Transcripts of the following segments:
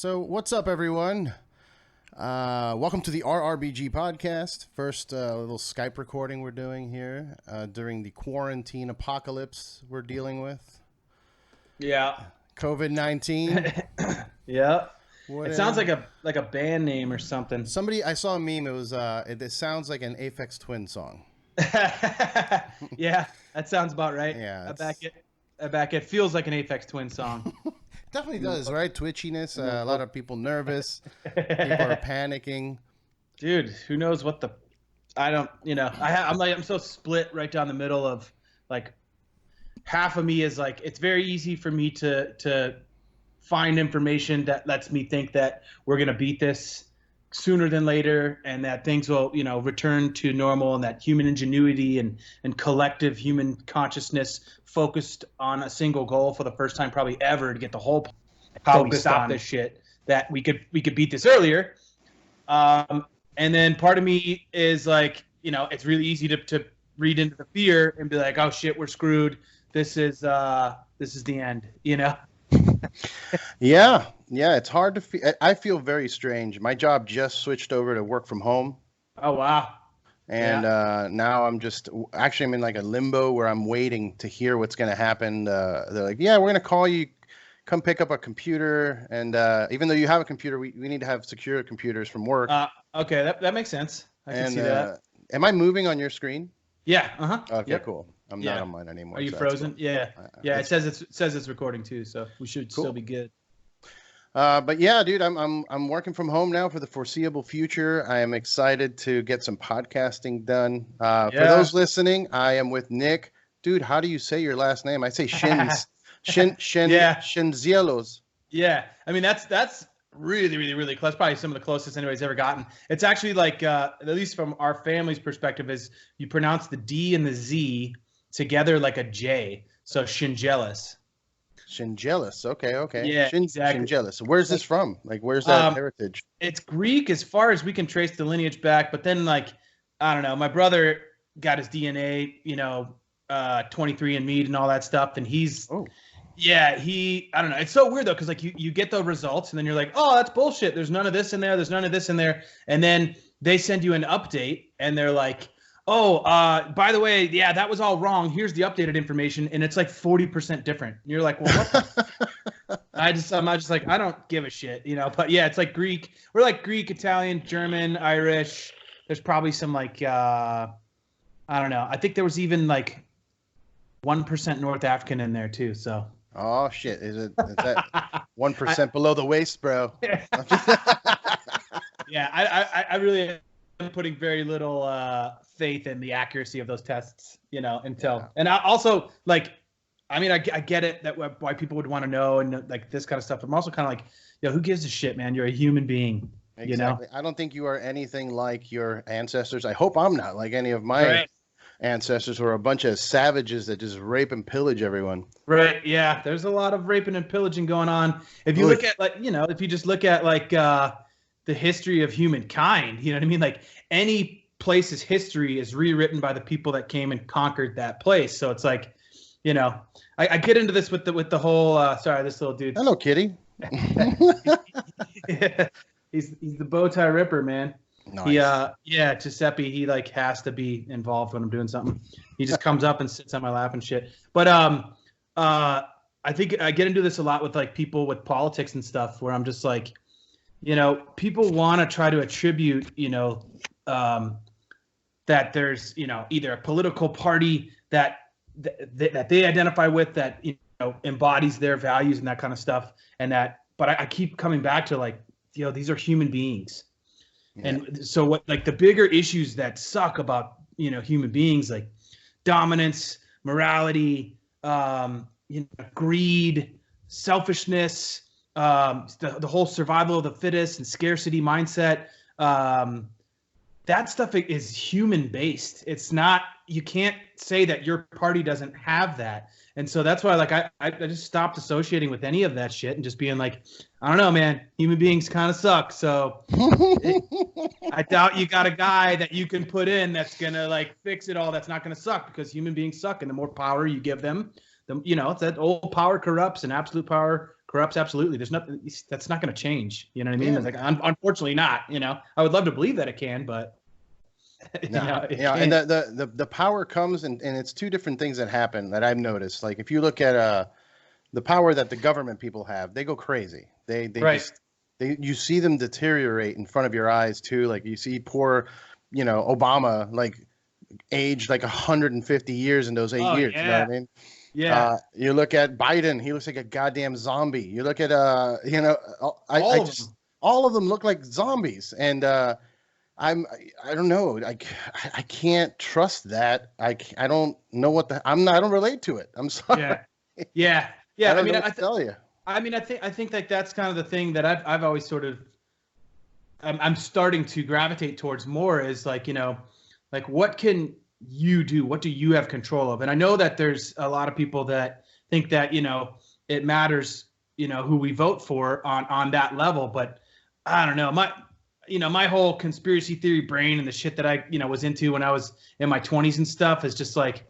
So, what's up, everyone? Welcome to the RRBG podcast. First little Skype recording we're doing here during the quarantine apocalypse we're dealing with. Yeah. COVID-19. Yeah. It sounds like a band name or something. I saw a meme. It was it sounds like an Aphex Twin song. Yeah, that sounds about right. Yeah, I back it. Feels like an Aphex Twin song. Definitely does, right? Twitchiness. A lot of people nervous. People are panicking. Dude, who knows what the? I don't. I'm so split right down the middle of like. Half of me is like, it's very easy for me to find information that lets me think that we're gonna beat this sooner than later, and that things will, return to normal, and that human ingenuity and collective human consciousness focused on a single goal for the first time probably ever to get the whole focused on this shit, that we could beat this earlier. And then part of me is like, it's really easy to read into the fear and be like, oh shit, we're screwed. This is the end, Yeah, it's hard to feel. I feel very strange. My job just switched over to work from home. Oh wow! And now I'm in like a limbo where I'm waiting to hear what's going to happen. They're like, yeah, we're going to call you, come pick up a computer, and even though you have a computer, we need to have secure computers from work. Okay, that makes sense. I can see that. Am I moving on your screen? Yeah. Okay, yep. Cool. I'm not on mine anymore. Are you frozen? Cool. Yeah. It says it's recording too, so we should still be good. But yeah, dude, I'm working from home now for the foreseeable future. I am excited to get some podcasting done. For those listening, I am with Nick. Dude, how do you say your last name? I say Shinz. Schendzielos. Yeah. I mean, that's really, really, really close. Probably some of the closest anybody's ever gotten. It's actually like, at least from our family's perspective, is you pronounce the D and the Z together like a J. So Schendzielos. Schendzielos. Okay. Yeah, exactly. Schendzielos. Where's this from? Like, where's that heritage? It's Greek as far as we can trace the lineage back. But then, like, I don't know. My brother got his DNA, 23andMe and all that stuff. And he's, I don't know. It's so weird, though, because, like, you get the results and then you're like, oh, that's bullshit. There's none of this in there. There's none of this in there. And then they send you an update and they're like, oh, by the way, yeah, that was all wrong. Here's the updated information, and it's like 40% different. And you're like, well, what the? I'm just like, I don't give a shit, But yeah, it's like Greek. We're like Greek, Italian, German, Irish. There's probably some like, I don't know. I think there was even like 1% North African in there too. So. Oh shit! Is that 1% below the waist, bro? Yeah, I really am putting very little faith in the accuracy of those tests, until. And I also like, I mean, I get it that why people would want to know and like this kind of stuff. But I'm also kind of like, who gives a shit, man? You're a human being. Exactly. I don't think you are anything like your ancestors. I hope I'm not like any of my ancestors who are a bunch of savages that just rape and pillage everyone. Right. Yeah. There's a lot of raping and pillaging going on. If you look at like, if you just look at like the history of humankind, you know what I mean? Like any place's history is rewritten by the people that came and conquered that place. So it's like, I get into this with the whole, sorry, this little dude. Hello, kitty. He's the bow tie ripper, man. Nice. Giuseppe, he like has to be involved when I'm doing something. He just comes up and sits on my lap and shit. But I think I get into this a lot with like people with politics and stuff, where I'm just like, people want to try to attribute, that there's, either a political party that they identify with that, embodies their values and that kind of stuff. But I keep coming back to like, these are human beings. Yeah. And so what, like the bigger issues that suck about, human beings, like dominance, morality, greed, selfishness, the whole survival of the fittest and scarcity mindset, that stuff is human based. It's not, you can't say that your party doesn't have that. And so that's why, like, I just stopped associating with any of that shit and just being like, I don't know, man, human beings kind of suck. So I doubt you got a guy that you can put in that's going to like fix it all. That's not going to suck, because human beings suck. And the more power you give them, it's that old power corrupts and absolute power corrupts. Absolutely. There's nothing that's not going to change. You know what I mean? It's like, unfortunately not, you know, I would love to believe that it can, but no, and the power comes and it's two different things that happen that I've noticed. Like if you look at the power that the government people have, they go crazy. They just you see them deteriorate in front of your eyes too. Like you see poor, you know, Obama like aged like 150 years in those 8 years. Yeah. You know what I mean? Yeah. You look at Biden, he looks like a goddamn zombie. You look at you know, all of them look like zombies. And I don't know. I can't trust that. I don't know what I don't relate to it. I'm sorry. Yeah. I mean, I tell you. I mean, I think like that's kind of the thing that I've always sort of I'm starting to gravitate towards more is like, you know, like what can you do? What do you have control of? And I know that there's a lot of people that think that, you know, it matters, you know, who we vote for on that level, but I don't know. My whole conspiracy theory brain and the shit that I, you know, was into when I was in my 20s and stuff is just like,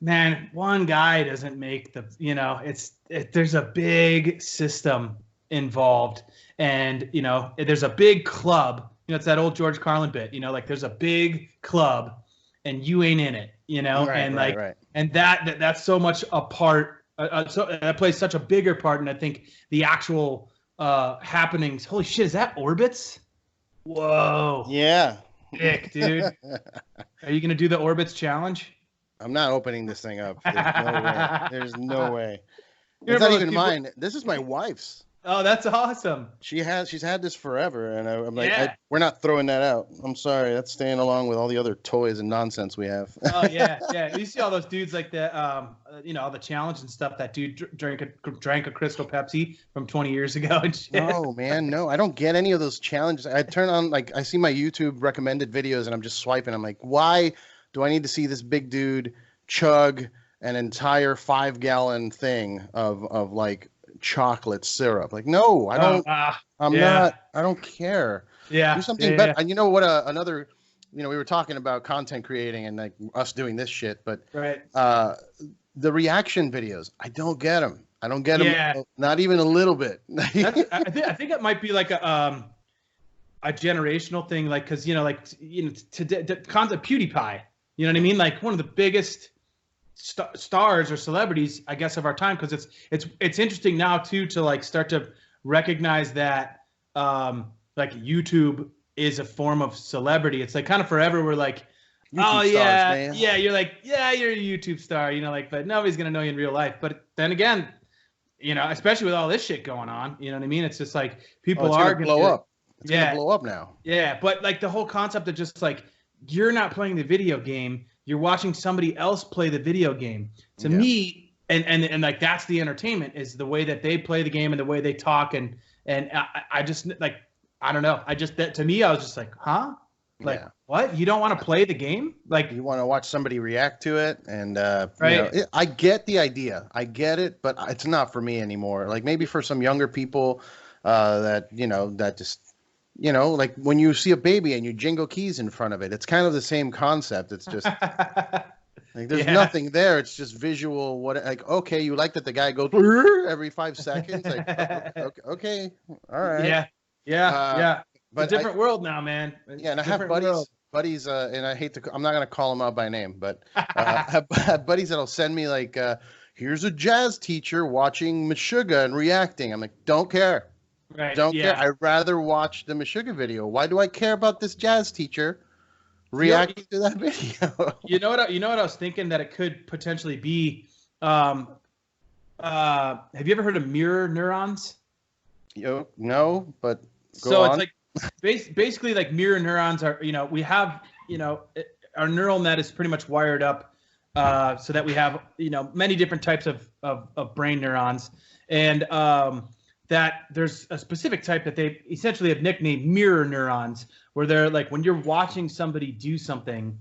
man, one guy doesn't make the, you know, there's a big system involved, and, you know, there's a big club, you know, it's that old George Carlin bit, you know, like there's a big club and you ain't in it, you know, and that's so much a part, so that plays such a bigger part. And I think the actual happenings, holy shit, is that orbits? Whoa. Yeah. Sick, dude. Are you going to do the orbits challenge? I'm not opening this thing up. There's no way. It's not even mine. This is my wife's. Oh, that's awesome. She's had this forever, and I'm like, we're not throwing that out. I'm sorry, that's staying along with all the other toys and nonsense we have. Oh yeah. You see all those dudes like the, you know, all the challenge and stuff. That dude drank a Crystal Pepsi from 20 years ago and shit. No, man, no, I don't get any of those challenges. I turn on, like, I see my YouTube recommended videos, and I'm just swiping. I'm like, why do I need to see this big dude chug an entire 5-gallon thing of like chocolate syrup? Like, no, I don't. I don't care. Yeah, do something better. And you know what? Another, you know, we were talking about content creating and like us doing this shit, but the reaction videos, I don't get them. I don't get them. Not even a little bit. I think it might be like a generational thing, like, because, you know, like, you know, concept PewDiePie. You know what I mean? Like one of the biggest stars or celebrities, I guess, of our time, because it's interesting now too to like start to recognize that like YouTube is a form of celebrity. It's like kind of forever we're like, YouTube stars, man. You're like, you're a YouTube star, you know, like, but nobody's gonna know you in real life. But then again, you know, especially with all this shit going on, you know what I mean? It's just like people are gonna blow up. It's gonna blow up now. Yeah, but like the whole concept of just like, you're not playing the video game, you're watching somebody else play the video game. To me, and like that's the entertainment, is the way that they play the game and the way they talk, and I just like, I don't know. To me, I was just like, huh? Like, what? You don't want to play the game? Like, you want to watch somebody react to it, and you know, I get the idea, I get it, but it's not for me anymore. Like maybe for some younger people that, you know, that just, you know, like when you see a baby and you jingle keys in front of it, it's kind of the same concept. It's just like there's nothing there. It's just visual. What, like, okay, you like that the guy goes every 5 seconds. Like, okay, all right. Yeah. But it's a different world now, man. Yeah, and I have buddies, and I hate to, I'm not gonna call them out by name, but I have buddies that'll send me like, here's a jazz teacher watching Meshuggah and reacting. I'm like, don't care. Don't care. I'd rather watch the Meshuggah video. Why do I care about this jazz teacher reacting to that video? You know what I was thinking that it could potentially be? Have you ever heard of mirror neurons? No, but go on. It's like basically like mirror neurons are, you know, we have, you know, our neural net is pretty much wired up so that we have, you know, many different types of brain neurons, and that there's a specific type that they essentially have nicknamed mirror neurons, where they're like, when you're watching somebody do something,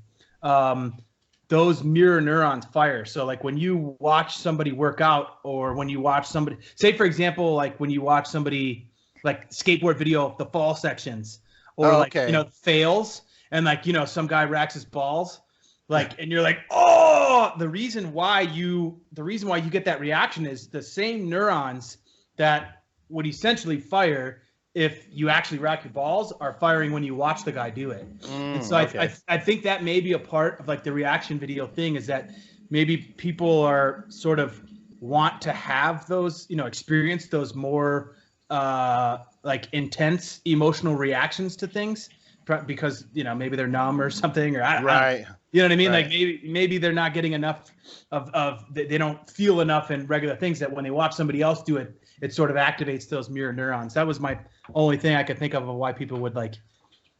those mirror neurons fire. So like when you watch somebody work out, or when you watch somebody, say for example, like when you watch somebody like skateboard video, the fall sections, or you know, fails, and like, you know, some guy racks his balls, like, and you're like, oh, the reason why you get that reaction is the same neurons that would essentially fire if you actually rack your balls are firing when you watch the guy do it. And so Okay. I think that may be a part of like the reaction video thing, is that maybe people are sort of want to have those, experience those more like intense emotional reactions to things because, maybe they're numb or something, or I don't, you know what I mean? Right. Like maybe they're not getting enough of they don't feel enough in regular things that when they watch somebody else do it, it sort of activates those mirror neurons. That was my only thing I could think of why people would like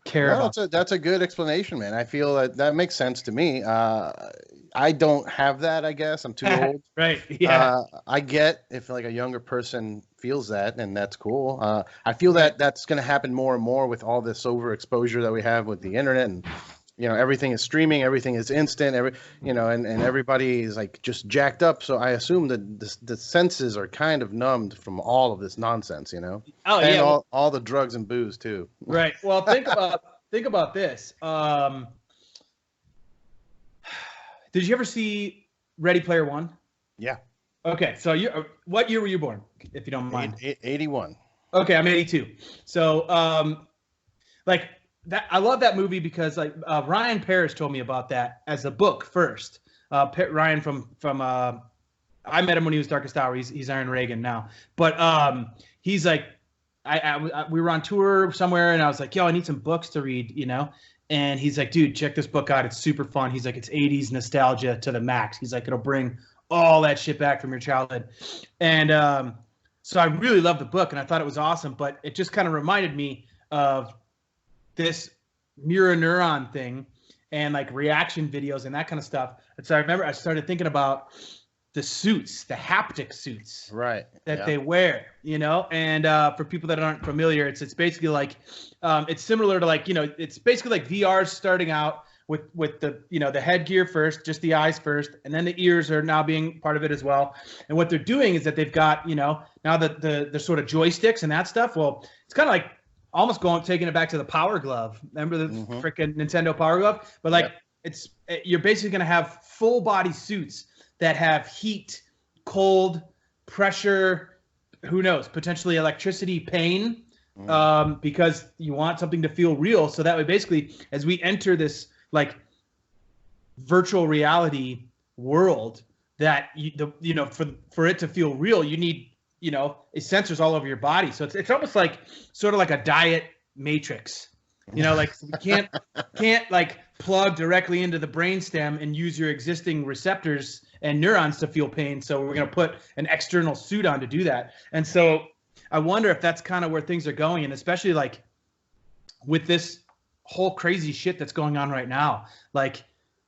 care about. That's a good explanation, man. I feel that makes sense to me. I don't have that, I guess. I'm too old. Right. Yeah. I get if like a younger person feels that, and that's cool. I feel that that's going to happen more and more with all this overexposure that we have with the internet, and everything is streaming, everything is instant, and everybody is like just jacked up. So I assume that the senses are kind of numbed from all of this nonsense, Oh, and yeah. all the drugs and booze too. Right. Well, think about this. Did you ever see Ready Player One? Yeah. Okay. So what year were you born, if you don't mind? 81. Okay, I'm 82. So, like that, I love that movie because like Ryan Parrish told me about that as a book first. Ryan from I met him when he was Darkest Hour. He's Iron Reagan now, but he's like, we were on tour somewhere, and I was like, yo, I need some books to read, And he's like, dude, check this book out. It's super fun. He's like, it's 80s nostalgia to the max. He's like, it'll bring all that shit back from your childhood. And so I really loved the book, and I thought it was awesome. But it just kind of reminded me of this mirror neuron thing and like reaction videos and that kind of stuff. And so I remember I started thinking about the suits, the haptic suits, that they wear, and for people that aren't familiar, it's basically like, it's similar to like, it's basically like VR starting out with the, the headgear first, just the eyes first, and then the ears are now being part of it as well. And what they're doing is that they've got, now that the sort of joysticks and that stuff, well, it's kind of like almost taking it back to the Power Glove. Remember the freaking Nintendo Power Glove? But like, you're basically going to have full body suits that have heat, cold, pressure, who knows, potentially electricity, pain, because you want something to feel real. So that way, basically, as we enter this like virtual reality world, that for it to feel real, you need sensors all over your body. So it's almost like sort of like a diet matrix. Like you can't like plug directly into the brainstem and use your existing receptors and neurons to feel pain. So we're going to put an external suit on to do that. And so I wonder if that's kind of where things are going. And especially like with this whole crazy shit that's going on right now, like,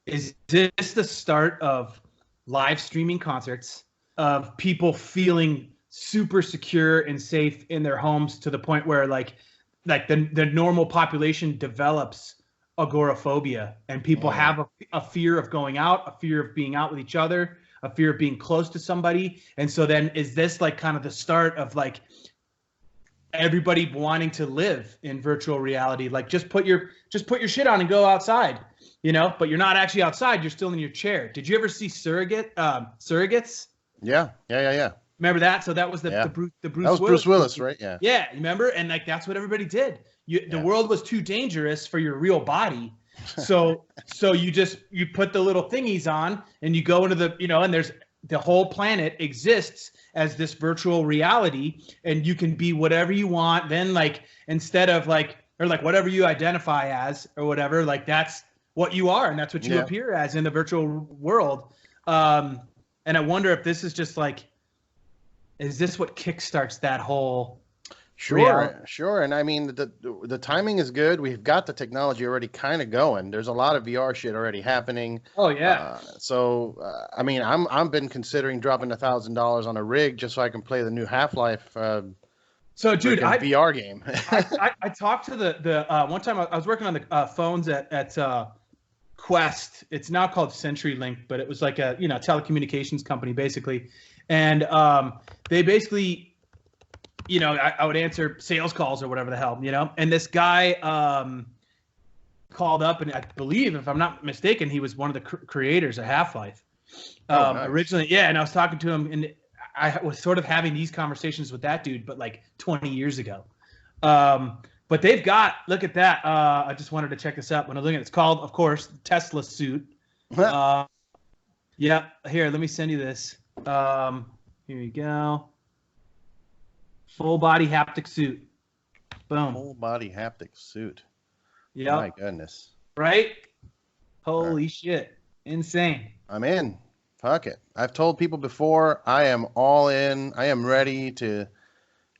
is this the start of live streaming concerts, of people feeling super secure and safe in their homes to the point where like the normal population develops agoraphobia, and people have a fear of going out, a fear of being out with each other, a fear of being close to somebody. And so then is this like kind of the start of like everybody wanting to live in virtual reality? Like just put your shit on and go outside, but you're not actually outside, you're still in your chair. Did you ever see Surrogates? Yeah. Remember that? So that was the Bruce that was Bruce Willis, right? Yeah. Yeah, remember? And like that's what everybody did. The world was too dangerous for your real body. So you put the little thingies on and you go into the, and there's the whole planet exists as this virtual reality, and you can be whatever you want. Then like instead of like, or like whatever you identify as or whatever, like that's what you are, and that's what you appear as in the virtual world. And I wonder if this is just like, is this what kickstarts that whole reality? Sure. And I mean, the timing is good. We've got the technology already kind of going. There's a lot of VR shit already happening. Oh yeah. I mean, I've been considering dropping $1,000 on a rig just so I can play the new Half-Life. So, dude, VR game. I talked to the one time I was working on the phones at Quest. It's now called CenturyLink, but it was like a telecommunications company basically, and they basically, I would answer sales calls or whatever the hell, and this guy called up, and I believe, if I'm not mistaken, he was one of the creators of Half-Life. Nice. Originally. Yeah. And I was talking to him, and I was sort of having these conversations with that dude, but like 20 years ago. But they've got, look at that. I just wanted to check this out when I was looking at it. It's called, of course, Tesla suit. Yeah, here, let me send you this. Here you go. Full body haptic suit. Boom. Full body haptic suit. Yeah. My goodness. Right? Holy shit. Insane. I'm in. Fuck it. I've told people before, I am all in. I am ready to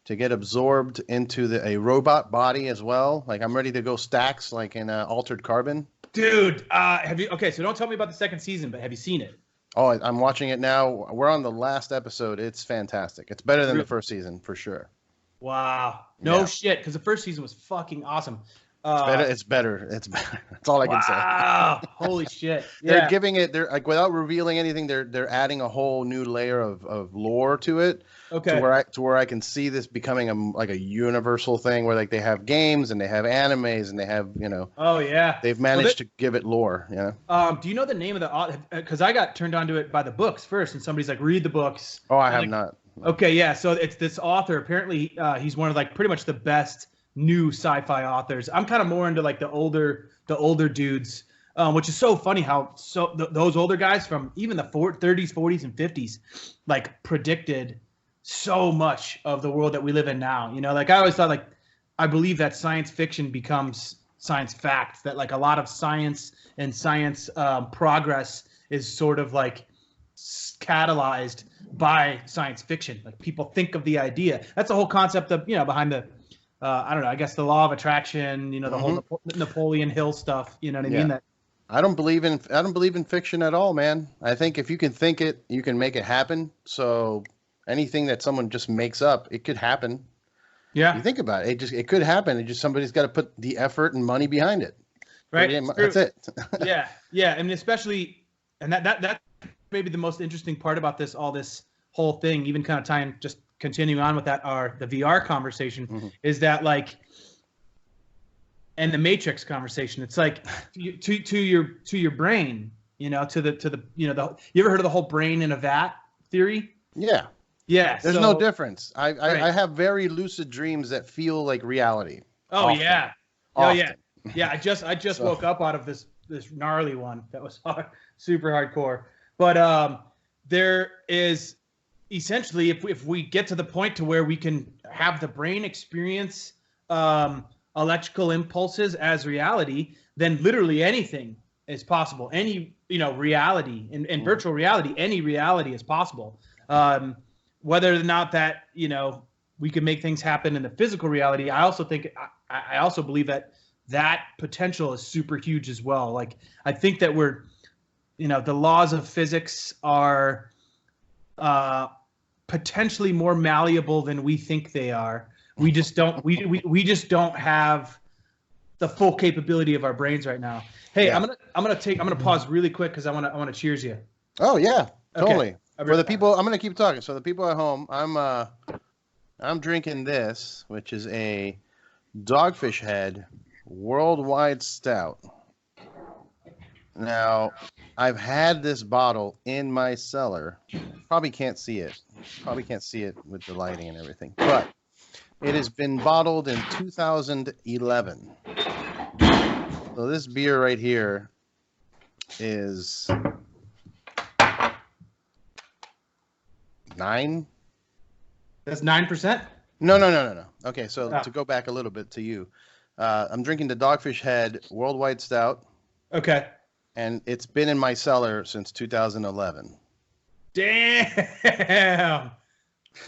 get absorbed into a robot body as well. Like, I'm ready to go stacks like in Altered Carbon. Dude, have you, okay, so don't tell me about the second season, but have you seen it? Oh, I'm watching it now. We're on the last episode. It's fantastic. It's better than the first season, for sure. Wow. No shit, because the first season was fucking awesome. It's better. That's all I can say. Wow. Holy shit. They're giving it, they're like, without revealing anything, they're adding a whole new layer of lore to it. Okay. To where I can see this becoming a universal thing where like they have games and they have animes and they have, Oh yeah. They've managed to give it lore, Do you know the name of the author? Because I got turned on to it by the books first, and somebody's like, read the books. Oh, I have not. Okay, yeah. So it's this author. Apparently, he's one of like pretty much the best new sci-fi authors. I'm kind of more into like the older dudes, which is so funny how those older guys from even the 30s, 40s, and 50s like predicted so much of the world that we live in now. Like I always thought, like I believe that science fiction becomes science fact. That like a lot of science and science progress is sort of like catalyzed by science fiction. Like people think of the idea. That's the whole concept of behind the I don't know, I guess the law of attraction, the whole Napoleon Hill stuff, you know what I mean? That I don't believe in fiction at all, man. I think if you can think it, you can make it happen. So anything that someone just makes up, it could happen. Yeah. You think about it, it could happen. It just somebody's got to put the effort and money behind it. Right. That's it. Yeah. And especially, and that maybe the most interesting part about this whole thing, even kind of tying, just continuing on with that, the VR conversation is that like, and the Matrix conversation, it's like to your brain, you ever heard of the whole brain in a vat theory? Yeah. Yeah. There's no difference. I have very lucid dreams that feel like reality. Oh, often. Yeah. Oh, often. yeah. Yeah. I just woke up out of this gnarly one that was super hardcore. But there is essentially, if we get to the point to where we can have the brain experience electrical impulses as reality, then literally anything is possible. Any reality in virtual reality, any reality is possible. Whether or not that we can make things happen in the physical reality, I also believe that potential is super huge as well. Like I think that we're the laws of physics are potentially more malleable than we think they are. We just don't we just don't have the full capability of our brains right now. Hey, yeah. I'm gonna pause really quick because I wanna cheers you. Oh yeah, totally. Okay. For the people, I'm gonna keep talking. So the people at home, I'm drinking this, which is a Dogfish Head Worldwide Stout. Now, I've had this bottle in my cellar. Probably can't see it. With the lighting and everything. But it has been bottled in 2011. So this beer right here is 9. That's 9%? No. Okay, so to go back a little bit to you. I'm drinking the Dogfish Head Worldwide Stout. Okay. And it's been in my cellar since 2011. Damn.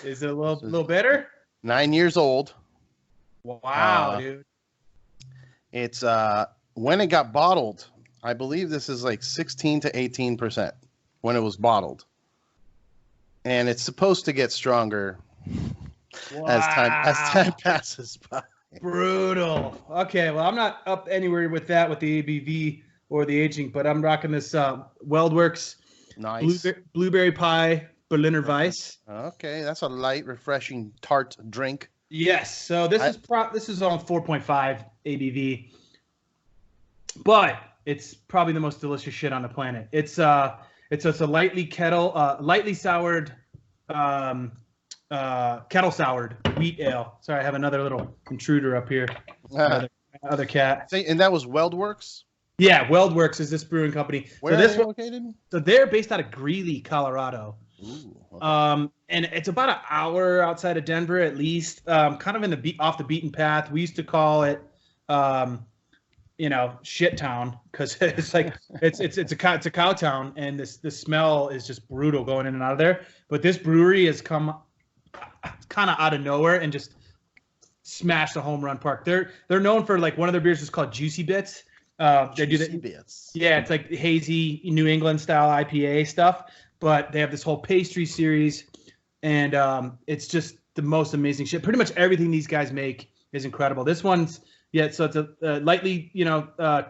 Is it a little bitter? 9 years old. Wow, dude. It's when it got bottled, I believe this is like 16 to 18% when it was bottled. And it's supposed to get stronger as time passes by. Brutal. Okay, well, I'm not up anywhere with that with the ABV or the aging, but I'm rocking this Weldworks nice blueberry pie Berliner Weiss. Okay, that's a light, refreshing, tart drink. Yes. So this is on 4.5 ABV, but it's probably the most delicious shit on the planet. It's a lightly soured kettle soured wheat ale. Sorry, I have another little intruder up here. Other cat. And that was Weldworks? Yeah, Weldworks is this brewing company. Where are they located? So they're based out of Greeley, Colorado. Ooh, okay. And it's about an hour outside of Denver, at least. Kind of in the off the beaten path. We used to call it, shit town, because it's like it's a cow town, and the smell is just brutal going in and out of there. But this brewery has come kind of out of nowhere and just smashed a home run park. They're known for, like, one of their beers is called Juicy Bits. They do that. Bits. Yeah, it's like hazy New England style IPA stuff, but they have this whole pastry series, and it's just the most amazing shit. Pretty much everything these guys make is incredible. This one's so it's a lightly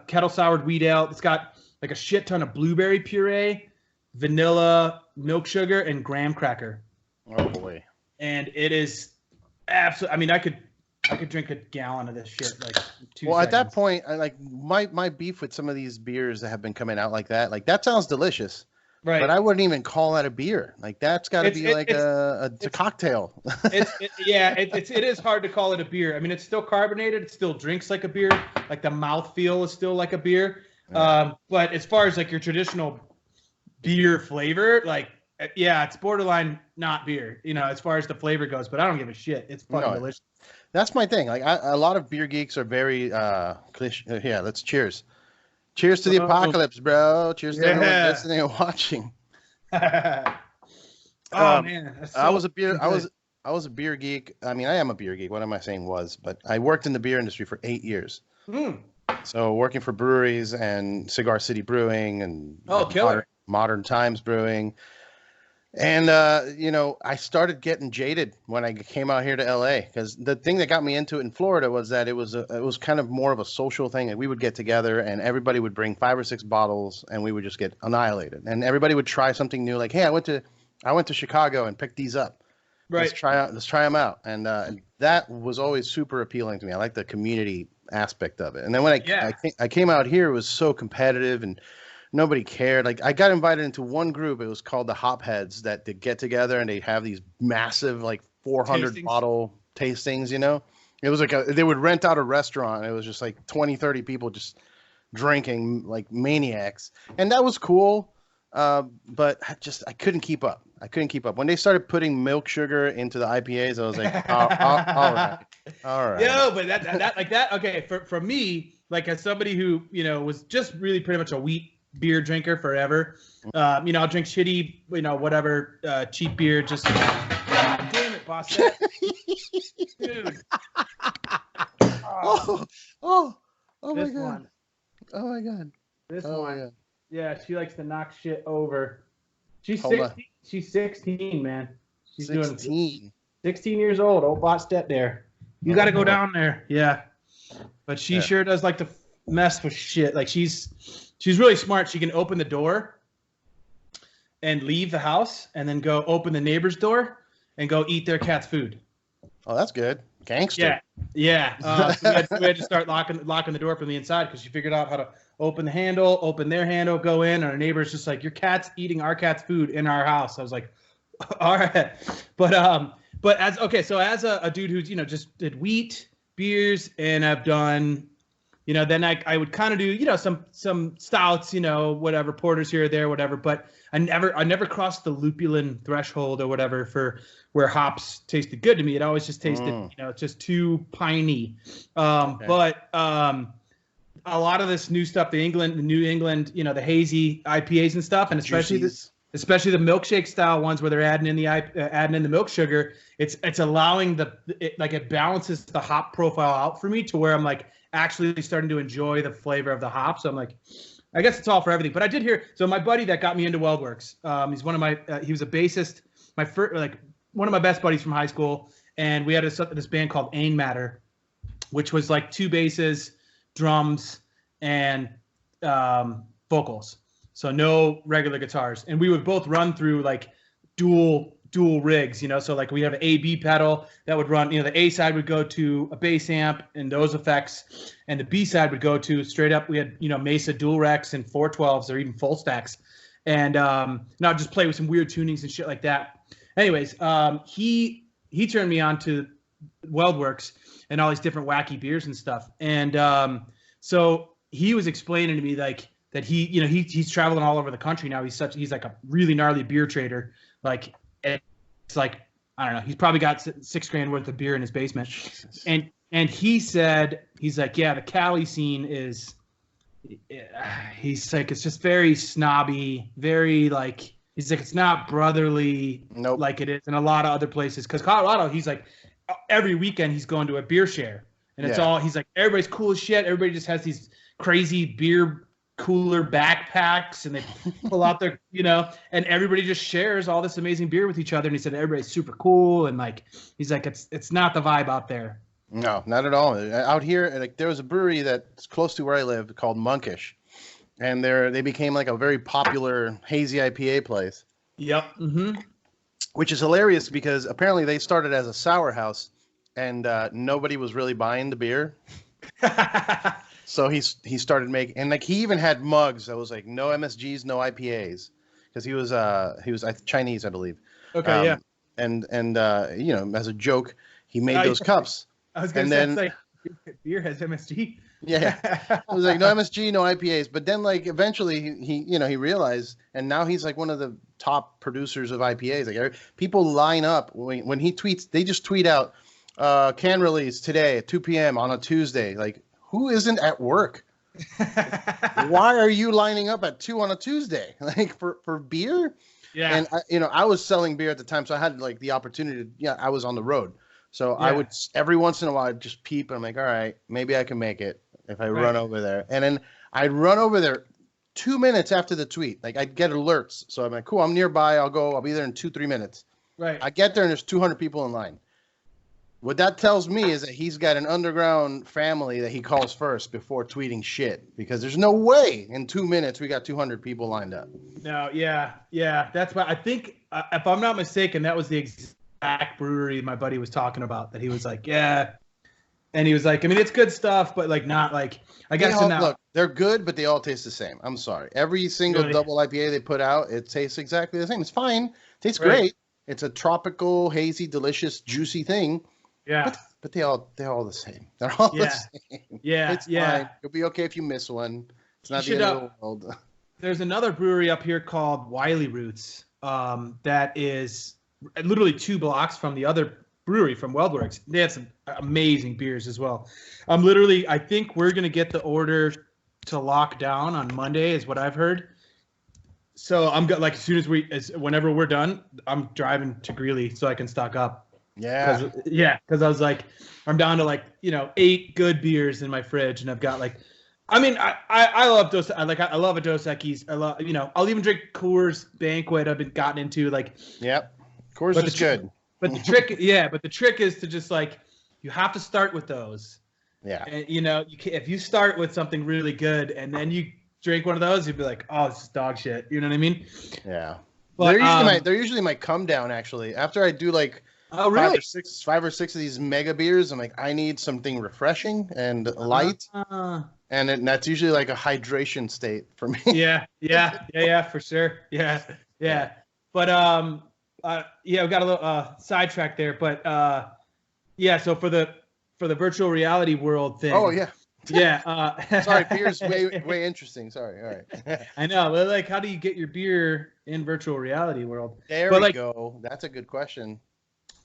kettle soured wheat ale. It's got like a shit ton of blueberry puree, vanilla, milk sugar, and graham cracker. Oh boy! And it is absolutely. I mean, I could drink a gallon of this shit like 2 seconds. At that point, my beef with some of these beers that have been coming out like that sounds delicious. Right. But I wouldn't even call that a beer. Like, that's got to be a cocktail. It is hard to call it a beer. I mean, it's still carbonated. It still drinks like a beer. Like, the mouthfeel is still like a beer. Right. But as far as, like, your traditional beer flavor, like, it's borderline not beer, as far as the flavor goes. But I don't give a shit. It's fucking delicious. That's my thing. Like, a lot of beer geeks are very cliche. Yeah, let's cheers. Cheers to the apocalypse, bro. Cheers to everyone listening and watching. Man. I was a beer geek. I mean, I am a beer geek. What am I saying was? But I worked in the beer industry for 8 years. So working for breweries and Cigar City Brewing and Modern Times Brewing. And, I started getting jaded when I came out here to LA, because the thing that got me into it in Florida was that it was kind of more of a social thing, and we would get together and everybody would bring 5 or 6 bottles and we would just get annihilated. And everybody would try something new. Like, hey, I went to Chicago and picked these up. Right. Let's try them out. And that was always super appealing to me. I like the community aspect of it. And then when I came out here, it was so competitive and nobody cared. Like, I got invited into one group. It was called the Hopheads, that they get together and they have these massive, like, 400 bottle tastings. It was like they would rent out a restaurant. It was just like 20, 30 people just drinking like maniacs, and that was cool. But I couldn't keep up. When they started putting milk sugar into the IPAs, I was like, all right. Yo, but that like that. Okay, for me, like, as somebody who was just really pretty much a wheat beer drinker forever, I'll drink shitty, whatever, cheap beer. Just damn it, boss. Dude. Oh my god. One. Oh my god. This one. My god. Yeah, she likes to knock shit over. She's 16. She's 16, man. She's 16. Doing 16 years old. Old bot step there. You got to go down there. Yeah. But she sure does like to mess with shit. Like, she's really smart. She can open the door and leave the house and then go open the neighbor's door and go eat their cat's food. Oh, that's good. Gangster. Yeah. So we had to start locking the door from the inside, because she figured out how to open the handle, open their handle, go in, and our neighbor's just like, your cat's eating our cat's food in our house. I was like, all right. But as a dude who's, just did wheat, beers, and I've done, then I would kind of do, some stouts, whatever, porters here or there, whatever. But I never crossed the lupulin threshold or whatever for where hops tasted good to me. It always just tasted, just too piney. But a lot of this new stuff, the New England, the hazy IPAs and stuff, and especially the milkshake style ones where they're adding in the milk sugar, it's allowing it balances the hop profile out for me to where I'm like actually starting to enjoy the flavor of the hops. So I'm like, I guess it's all for everything. But I did hear, so my buddy that got me into Weldworks, he's one of my, he was a bassist, one of my best buddies from high school, and we had this band called Ain Matter, which was like 2 basses, drums, and vocals. So no regular guitars. And we would both run through like dual rigs, so like we have an A/B pedal that would run, the A side would go to a bass amp and those effects, and the B side would go to straight up, we had, Mesa dual Rex and 412s or even full stacks. And now just play with some weird tunings and shit like that. anyways, he turned me on to Weldworks and all these different wacky beers and stuff. And so he was explaining to me like that he's traveling all over the country now. He's like a really gnarly beer trader. Like it's like, I don't know, he's probably got $6,000 worth of beer in his basement. Jesus. And he said, he's like, yeah, the Cali scene is, he's like, it's just very snobby, very like, he's like, it's not brotherly like it is in a lot of other places. Because Colorado, he's like, every weekend he's going to a beer share. And it's all, he's like, everybody's cool as shit. Everybody just has these crazy beer cooler backpacks and they pull out their, and everybody just shares all this amazing beer with each other. And he said, everybody's super cool. And like, he's like, it's not the vibe out there. No, not at all. Out here, like there was a brewery that's close to where I live called Monkish, and they became like a very popular hazy IPA place. Yep. Mm-hmm. Which is hilarious because apparently they started as a sour house, and nobody was really buying the beer. So he started making, and like he even had mugs that was like no MSGs, no IPAs, because he was Chinese, I believe. Okay, yeah. And as a joke, he made those cups. I was going to say, beer has MSG. Yeah, it was like no MSG, no IPAs. But then, like eventually, he realized, and now he's like one of the top producers of IPAs. Like people line up when he tweets, they just tweet out, "Can release today at 2 p.m. on a Tuesday." Like, who isn't at work? Why are you lining up at 2 on a Tuesday? Like for beer? Yeah. And I was selling beer at the time, so I had like the opportunity to. I was on the road. So I would every once in a while I'd just peep and I'm like, all right, maybe I can make it if I run over there. And then I'd run over there 2 minutes after the tweet. Like I'd get alerts. So I'm like, cool, I'm nearby. I'll be there in 2-3 minutes. Right. I get there and there's 200 people in line. What that tells me is that he's got an underground family that he calls first before tweeting shit, because there's no way in 2 minutes we got 200 people lined up. No, yeah. That's why I think, if I'm not mistaken, that was the exact brewery my buddy was talking about, that he was like, yeah. And he was like, I mean, it's good stuff, but like not like, I guess. Look, they're good, but they all taste the same. I'm sorry. Every single double IPA they put out, it tastes exactly the same. It's fine. It tastes great. It's a tropical, hazy, delicious, juicy thing. Yeah. But they're all the same. They're all the same. Yeah. It's fine. You'll be okay if you miss one. It's not the end of the world. There's another brewery up here called Wiley Roots. That is literally 2 blocks from the other brewery from Weldworks. They had some amazing beers as well. I think we're going to get the order to lock down on Monday is what I've heard. So I'm like, whenever we're done, I'm driving to Greeley so I can stock up. Yeah. Because I was like, I'm down to like, 8 good beers in my fridge, and I've got like, I mean, I love Dos. I love a Dos Equis. I love, I'll even drink Coors Banquet. I've gotten into like. Yep. Coors is good. But the trick is to just like, you have to start with those. Yeah. And if you start with something really good and then you drink one of those, you'd be like, oh, this is dog shit. You know what I mean? Yeah. But, they're usually my come down actually. After I do like. Oh, really? 5 or 6 of these mega beers. I'm like, I need something refreshing and light. And that's usually like a hydration state for me. Yeah, for sure. Yeah. But we got a little sidetrack there. But so for the virtual reality world thing. Oh yeah. Yeah. Sorry, beer's way interesting. Sorry. All right. I know. But like, how do you get your beer in virtual reality world? There we go. That's a good question.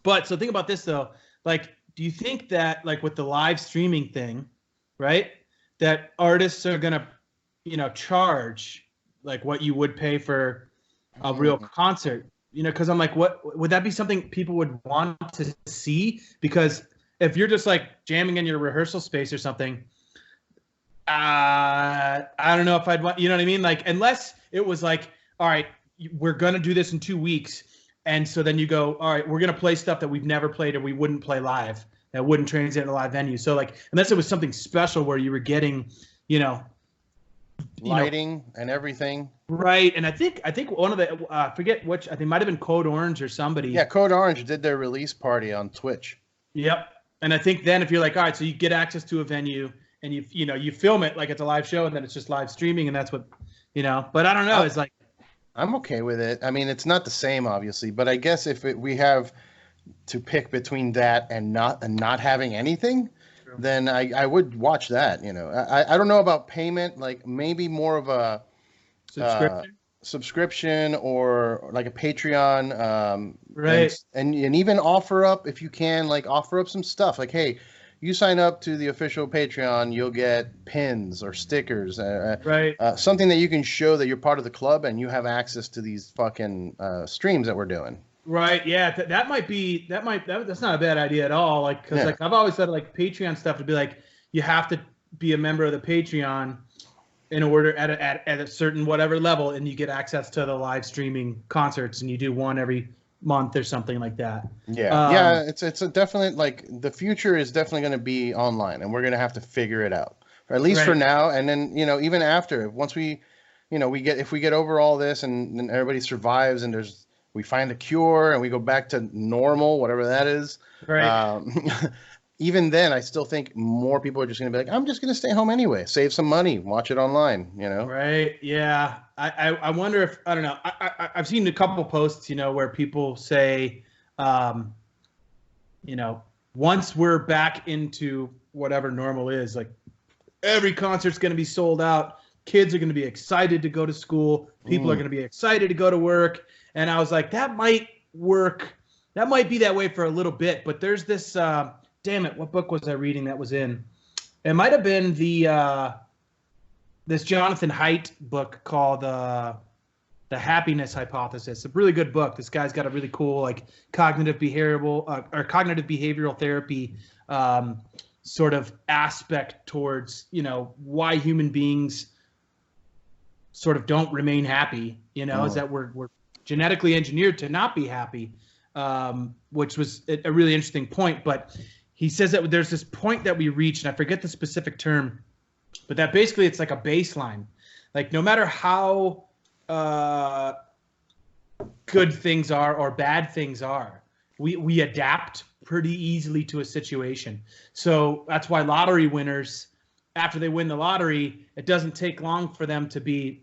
But so think about this though, like, do you think that like with the live streaming thing, right, that artists are gonna, charge like what you would pay for a real concert? Because I'm like, what would that be something people would want to see? Because if you're just like jamming in your rehearsal space or something, I don't know if I'd want, you know what I mean? Like, unless it was like, all right, we're gonna do this in 2 weeks. And so then you go, all right, we're going to play stuff that we've never played or we wouldn't play live, that wouldn't translate in a live venue. So like, unless it was something special where you were getting, lighting and everything. Right. And I think one of the, forget which, I think it might've been Code Orange or somebody. Yeah. Code Orange did their release party on Twitch. Yep. And I think then if you're like, all right, so you get access to a venue and you film it like it's a live show and then it's just live streaming and that's what, but I don't know. It's like, I'm okay with it. I mean, it's not the same, obviously, but I guess if we have to pick between that and not having anything, then I would watch that. You know, I don't know about payment, like maybe more of a subscription or like a Patreon, right? And even offer up if you can, like offer up some stuff, like hey, you sign up to the official Patreon, you'll get pins or stickers, right? Something that you can show that you're part of the club and you have access to these fucking streams that we're doing. Right. Yeah. That's not a bad idea at all. Like, because like I've always said, like Patreon stuff would be like you have to be a member of the Patreon in order at a certain whatever level, and you get access to the live streaming concerts, and you do one every month or something like that. Yeah. It's a definite, like the future is definitely going to be online, and we're going to have to figure it out, or at least for now. And then even after, once we if we get over all this and everybody survives and we find a cure and we go back to normal, whatever that is. Right. Even then, I still think more people are just going to be like, I'm just going to stay home anyway, save some money, watch it online, Right. Yeah. I wonder if, I don't know. I've seen a couple posts, where people say, once we're back into whatever normal is, like every concert's going to be sold out. Kids are going to be excited to go to school. People are going to be excited to go to work. And I was like, that might work. That might be that way for a little bit. But there's this, damn it, what book was I reading that was in? It might have been this Jonathan Haidt book called The Happiness Hypothesis. A really good book. This guy's got a really cool like cognitive behavioral therapy sort of aspect towards, why human beings sort of don't remain happy, is that we're genetically engineered to not be happy, which was a really interesting point. But he says that there's this point that we reach, and I forget the specific term, but that basically it's like a baseline. Like no matter how good things are or bad things are, we adapt pretty easily to a situation. So that's why lottery winners, after they win the lottery, it doesn't take long for them to be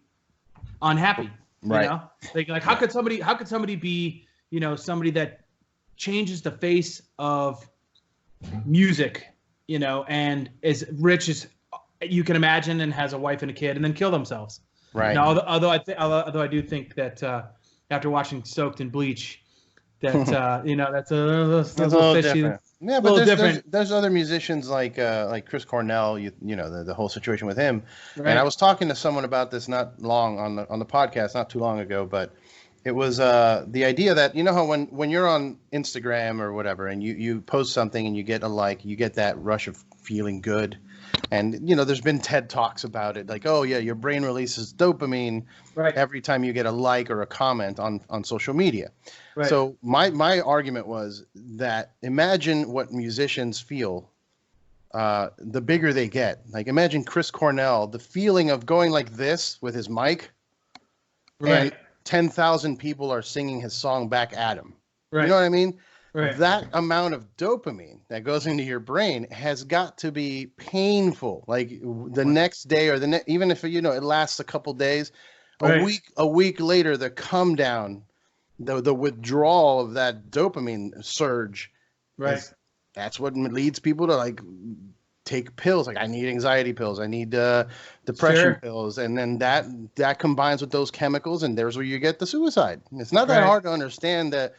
unhappy. Right. Like how could somebody be, somebody that changes the face of music, and is rich as you can imagine and has a wife and a kid and then kill themselves. Right. Although I do think that after watching Soaked in Bleach, that that's a little fishy. Different. Yeah, but there's other musicians like Chris Cornell. The whole situation with him. Right. And I was talking to someone about this not long on the podcast, not too long ago, but it was the idea that how when you're on Instagram or whatever and you post something and you get a like, you get that rush of feeling good. And, there's been TED Talks about it. Like, oh, yeah, your brain releases dopamine every time you get a like or a comment on social media. Right. So my argument was that imagine what musicians feel the bigger they get. Like, imagine Chris Cornell, the feeling of going like this with his mic. Right. And 10,000 people are singing his song back at him. Right. You know what I mean? Right. That amount of dopamine that goes into your brain has got to be painful. Like the next day or even if it lasts a couple days, a week later, the come down, the withdrawal of that dopamine surge. Right. That's what leads people to like take pills. Like I need anxiety pills. I need depression pills. And then that combines with those chemicals. And there's where you get the suicide. It's not that hard to understand that.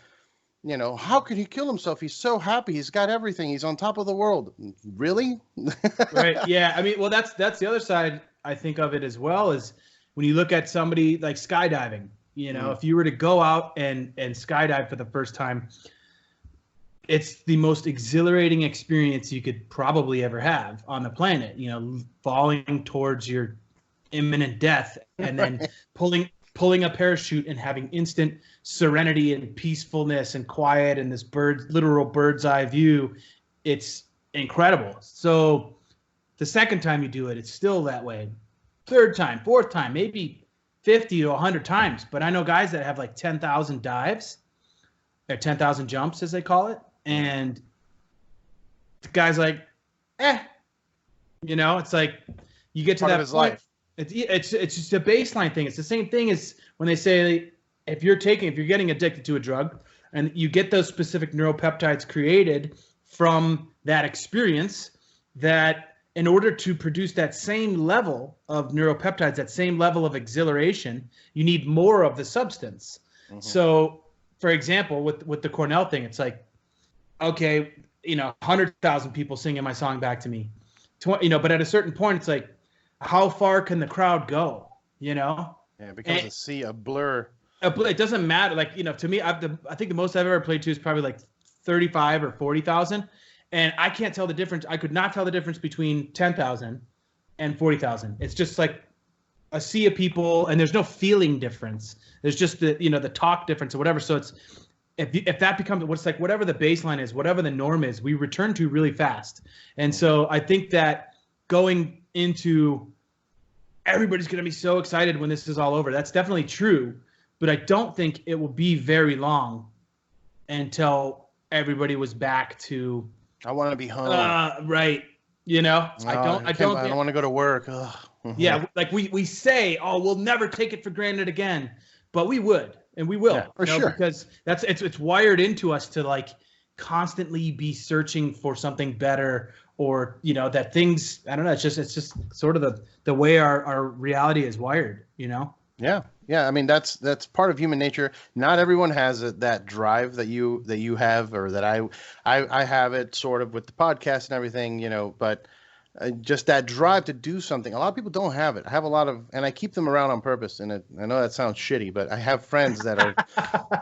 How could he kill himself? He's so happy. He's got everything. He's on top of the world. Really? Right. Yeah. I mean, well, that's the other side, I think, of it as well, is when you look at somebody like skydiving, if you were to go out and skydive for the first time, it's the most exhilarating experience you could probably ever have on the planet, falling towards your imminent death and then pulling a parachute and having instant serenity and peacefulness and quiet and this literal bird's eye view. It's incredible. So the second time you do it, it's still that way. Third time, fourth time, maybe 50 to 100 times. But I know guys that have like 10,000 dives or 10,000 jumps, as they call it. And the guy's like, it's like you get to that point. Life. It's just a baseline thing. It's the same thing as when they say if you're getting addicted to a drug and you get those specific neuropeptides created from that experience, that in order to produce that same level of neuropeptides, that same level of exhilaration, you need more of the substance. Mm-hmm. So, for example, with the Cornell thing, it's like, okay, 100,000 people singing my song back to me, but at a certain point, it's like, how far can the crowd go? Yeah, it becomes a blur. It doesn't matter. Like, to me, I think the most I've ever played to is probably like 35 or 40,000. And I can't tell the difference. I could not tell the difference between 10,000 and 40,000. It's just like a sea of people, and there's no feeling difference. There's just the talk difference or whatever. So it's, if that becomes what's like, whatever the baseline is, whatever the norm is, we return to really fast. And so I think that going into everybody's going to be so excited when this is all over, that's definitely true. But I don't think it will be very long until everybody was back to, I want to be home. Right. I don't want to go to work. Yeah. Like we say, we'll never take it for granted again, but we would, and we will, for sure. Because it's wired into us to like constantly be searching for something better, or, that things, I don't know. It's just sort of the way our reality is wired, Yeah. Yeah. I mean, that's part of human nature. Not everyone has that drive that you have, or that I have it sort of with the podcast and everything, but just that drive to do something. A lot of people don't have it. I have a lot of, and I keep them around on purpose. And I know that sounds shitty, but I have friends that are,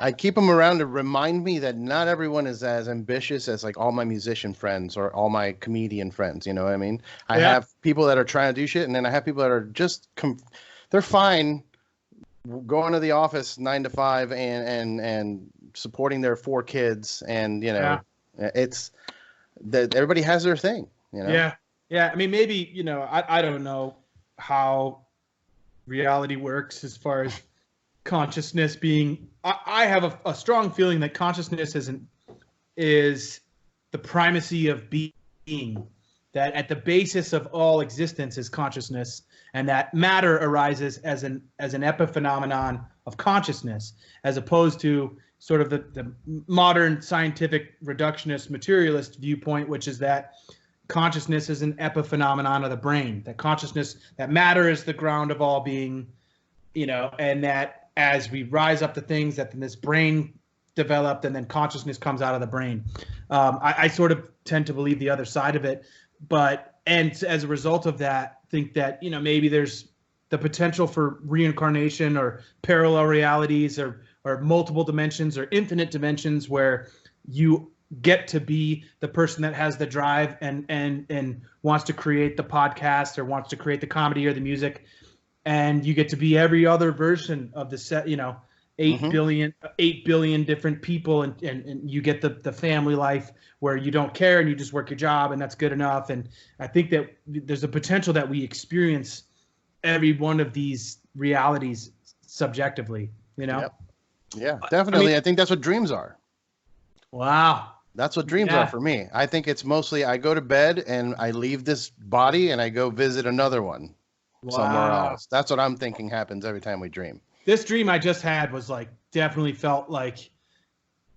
I keep them around to remind me that not everyone is as ambitious as like all my musician friends or all my comedian friends. You know what I mean? I have people that are trying to do shit, and then I have people that are just, they're fine going to the office 9 to 5 and supporting their 4 kids. And, it's that everybody has their thing, Yeah. Yeah, I mean, maybe, I don't know how reality works as far as consciousness being. I have a strong feeling that consciousness is the primacy of being. That at the basis of all existence is consciousness, and that matter arises as an epiphenomenon of consciousness, as opposed to sort of the modern scientific reductionist materialist viewpoint, which is that consciousness is an epiphenomenon of the brain, that matter is the ground of all being, and that as we rise up to things, that then this brain developed, and then consciousness comes out of the brain. I sort of tend to believe the other side of it, and as a result of that, think that, maybe there's the potential for reincarnation or parallel realities or multiple dimensions or infinite dimensions where you get to be the person that has the drive and wants to create the podcast or wants to create the comedy or the music, and you get to be every other version of the set, 8 billion different people, and you get the family life where you don't care and you just work your job, and that's good enough. And I think that there's a potential that we experience every one of these realities subjectively, Yep. Yeah, definitely. I think that's what dreams are. Wow. That's what dreams are for me. I think it's mostly I go to bed and I leave this body and I go visit another one somewhere else. That's what I'm thinking happens every time we dream. This dream I just had was like, definitely felt like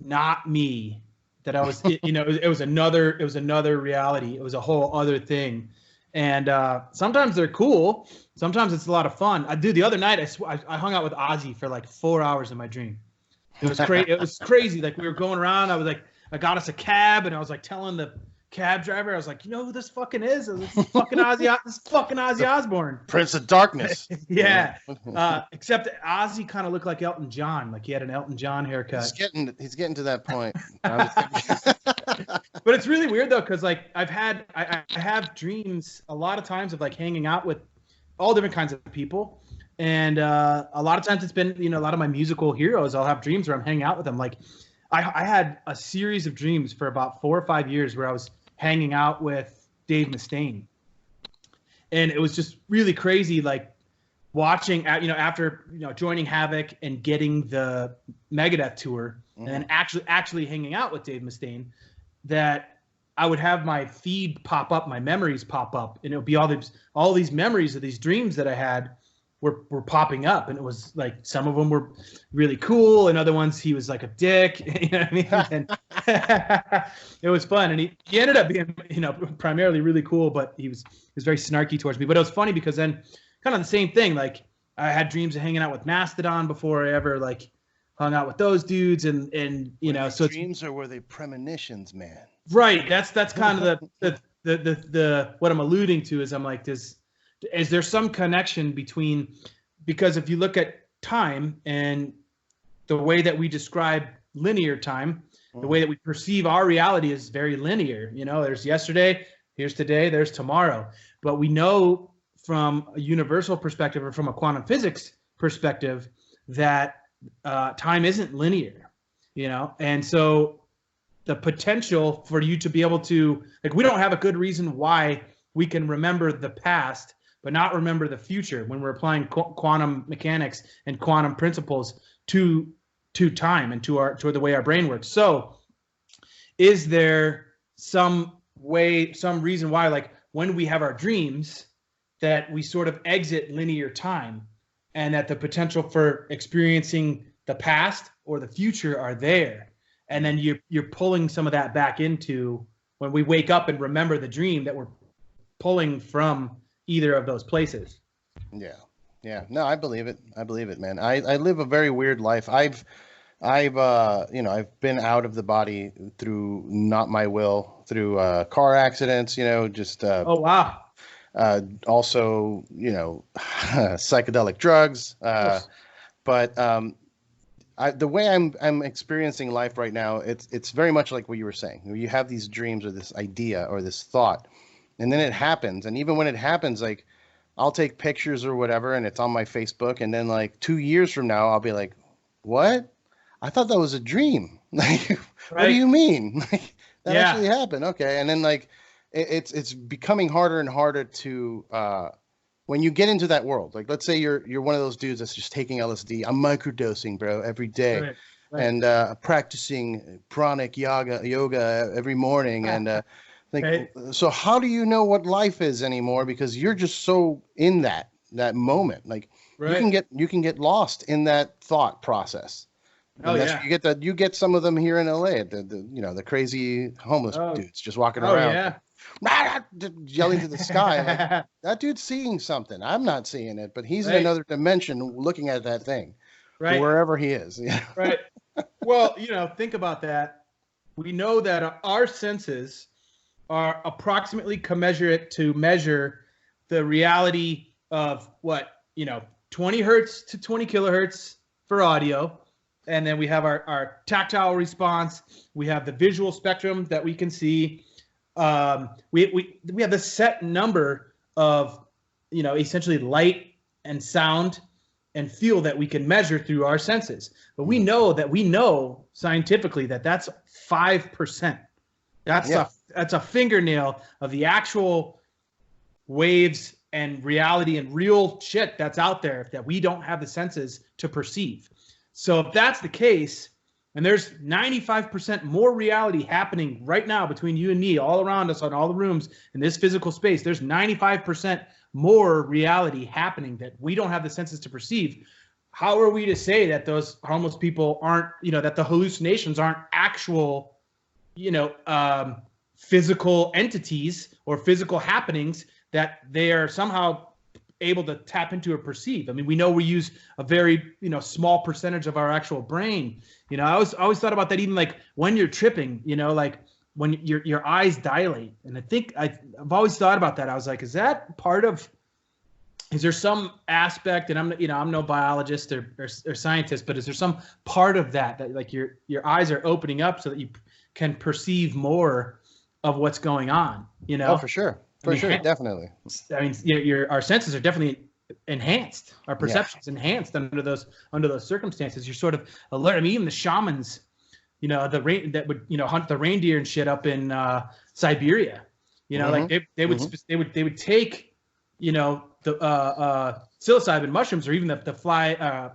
not me, that I was, it was another reality. It was a whole other thing. And sometimes they're cool. Sometimes it's a lot of fun. The other night I hung out with Ozzy for like 4 hours in my dream. It was crazy. It was crazy. Like, we were going around. I was like, I got us a cab, and I was like telling the cab driver, I was like, who this fucking is? This is fucking Ozzy Osbourne, Prince of Darkness. Yeah. Except Ozzy kind of looked like Elton John. Like, he had an Elton John haircut. He's getting to that point. But it's really weird though, because like I have dreams a lot of times of like hanging out with all different kinds of people. And a lot of times it's been, a lot of my musical heroes, I'll have dreams where I'm hanging out with them. Like, I had a series of dreams for about 4 or 5 years where I was hanging out with Dave Mustaine. And it was just really crazy, like watching, after, joining Havok and getting the Megadeth tour, and then actually hanging out with Dave Mustaine, that I would have my feed pop up, my memories pop up, and it would be all these memories of these dreams that I had were popping up, and it was like some of them were really cool, and other ones he was like a dick, you know what I mean? And it was fun, and he ended up being, you know, primarily really cool, but he was very snarky towards me. But it was funny because then kind of the same thing, like I had dreams of hanging out with Mastodon before I ever like hung out with those dudes, and you know, so dreams or were they premonitions, man? Right. That's kind of the what I'm alluding to is I'm like, is there some connection between, because if you look at time and the way that we describe linear time, the way that we perceive our reality is very linear. You know, there's yesterday, here's today, there's tomorrow. But we know from a universal perspective or from a quantum physics perspective that time isn't linear, you know? And so the potential for you to be able to, like, we don't have a good reason why we can remember the past but not remember the future when we're applying quantum mechanics and quantum principles to time and to the way our brain works. So is there some reason why, like when we have our dreams, that we sort of exit linear time, and that the potential for experiencing the past or the future are there, and then you're pulling some of that back into when we wake up and remember the dream, that we're pulling from either of those places. Yeah. No, I believe it, man. I live a very weird life. I've been out of the body through not my will, through car accidents, just oh wow. Also, psychedelic drugs. But the way I'm experiencing life right now, it's very much like what you were saying. You have these dreams or this idea or this thought, and then it happens. And even when it happens, like I'll take pictures or whatever, and it's on my Facebook. And then like 2 years from now, I'll be like, what? I thought that was a dream. Like, what do you mean? That actually happened. Okay. And then like, it's becoming harder and harder to, when you get into that world, like let's say you're one of those dudes that's just taking LSD. I'm microdosing, bro, every day, right. And practicing pranic yoga every morning, and so how do you know what life is anymore? Because you're just so in that moment. Like you can get lost in that thought process. You get some of them here in LA, the crazy homeless dudes just walking around. Yelling to the sky. Like, that dude's seeing something. I'm not seeing it, but he's in another dimension looking at that thing, wherever he is. Right. Well, think about that. We know that our senses are approximately commensurate to measure the reality of 20 hertz to 20 kilohertz for audio. And then we have our tactile response. We have the visual spectrum that we can see. We have this set number of, essentially light and sound and feel that we can measure through our senses. But we know scientifically that that's 5%. That's a fingernail of the actual waves and reality and real shit that's out there that we don't have the senses to perceive. So if that's the case, and there's 95% more reality happening right now between you and me, all around us, on all the rooms in this physical space, there's 95% more reality happening that we don't have the senses to perceive. How are we to say that those homeless people aren't, that the hallucinations aren't actual, physical entities or physical happenings that they are somehow able to tap into or perceive? I mean, we know we use a very, small percentage of our actual brain. I always thought about that, even like when you're tripping, like when your eyes dilate. And I think I've always thought about that. I was like, is there some aspect, and I'm no biologist or scientist, but is there some part of that like your eyes are opening up so that you can perceive more of what's going on, Oh, for sure. Definitely. I mean, our senses are definitely enhanced. Our perception's enhanced under those circumstances. You're sort of alert. I mean, even the shamans, that would hunt the reindeer and shit up in Siberia. Like they would take the psilocybin mushrooms, or even the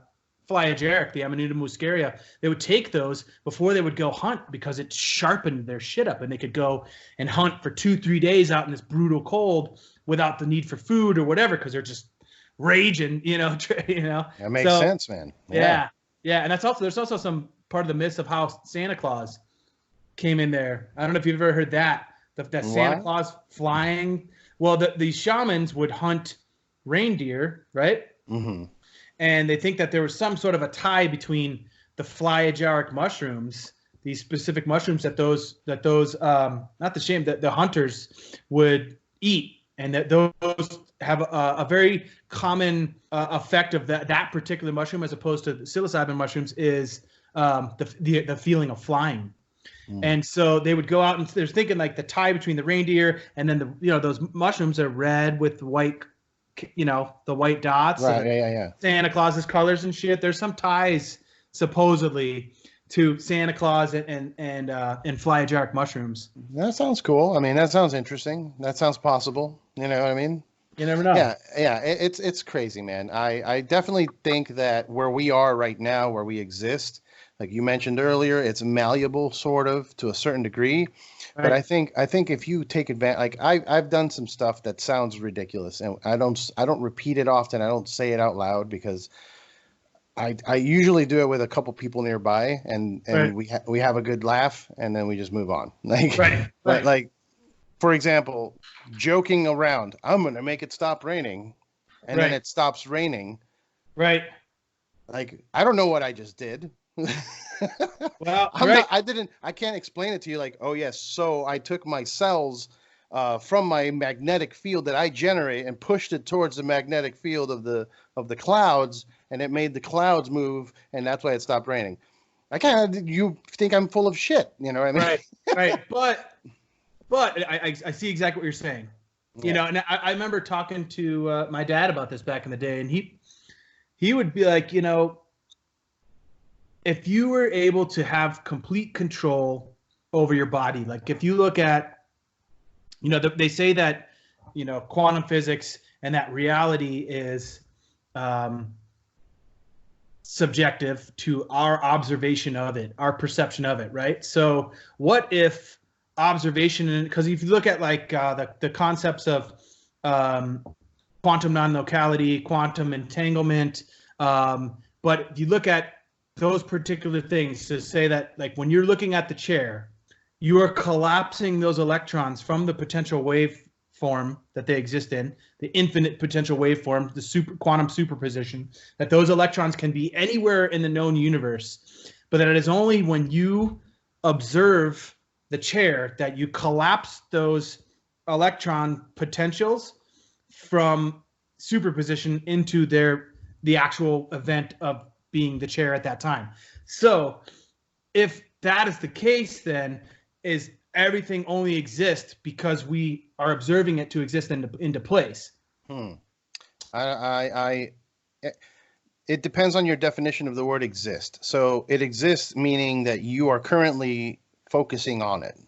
flyageric, the Amanita muscaria, they would take those before they would go hunt because it sharpened their shit up, and they could go and hunt for 2-3 days out in this brutal cold without the need for food or whatever, because they're just raging, That makes sense, man. Yeah, and there's also some part of the myths of how Santa Claus came in there. I don't know if you've ever heard that Santa Claus flying. Well, the shamans would hunt reindeer, right? Mm-hmm. And they think that there was some sort of a tie between the flyageric mushrooms, these specific mushrooms that those the hunters would eat, and that those have a very common effect of that particular mushroom, as opposed to the psilocybin mushrooms, is the feeling of flying. And so they would go out, and they're thinking like the tie between the reindeer and then those mushrooms are red with white, the white dots. Right. Yeah. Santa Claus's colors and shit. There's some ties supposedly to Santa Claus and flyageric mushrooms. That sounds cool. I mean, that sounds interesting. That sounds possible. You know what I mean? You never know. Yeah. It's crazy, man. I definitely think that where we are right now, where we exist, like you mentioned earlier, it's malleable sort of to a certain degree. Right. But I think if you take advantage, like I've done some stuff that sounds ridiculous, and I don't repeat it often. I don't say it out loud because I usually do it with a couple people nearby, and right. we have a good laugh, and then we just move on. Like right. Like for example, joking around, I'm gonna make it stop raining, and then it stops raining. Right. Like I don't know what I just did. Well, I can't explain it to you like, oh yes, so I took my cells from my magnetic field that I generate and pushed it towards the magnetic field of the clouds, and it made the clouds move, and that's why it stopped raining. You think I'm full of shit, you know what I mean? Right. But I see exactly what you're saying. Yeah. And I remember talking to my dad about this back in the day, and he would be like, if you were able to have complete control over your body, like if you look at, they say that, quantum physics and that reality is subjective to our observation of it, our perception of it, right? So what if observation, because if you look at like the concepts of quantum non-locality, quantum entanglement, but if you look at those particular things, to say that like when you're looking at the chair, you are collapsing those electrons from the potential wave form that they exist in, the infinite potential waveform, the quantum superposition, that those electrons can be anywhere in the known universe, but that it is only when you observe the chair that you collapse those electron potentials from superposition into the actual event of being the chair at that time. So if that is the case, then is everything only exists because we are observing it to exist into place? It depends on your definition of the word exist. So it exists meaning that you are currently focusing on it.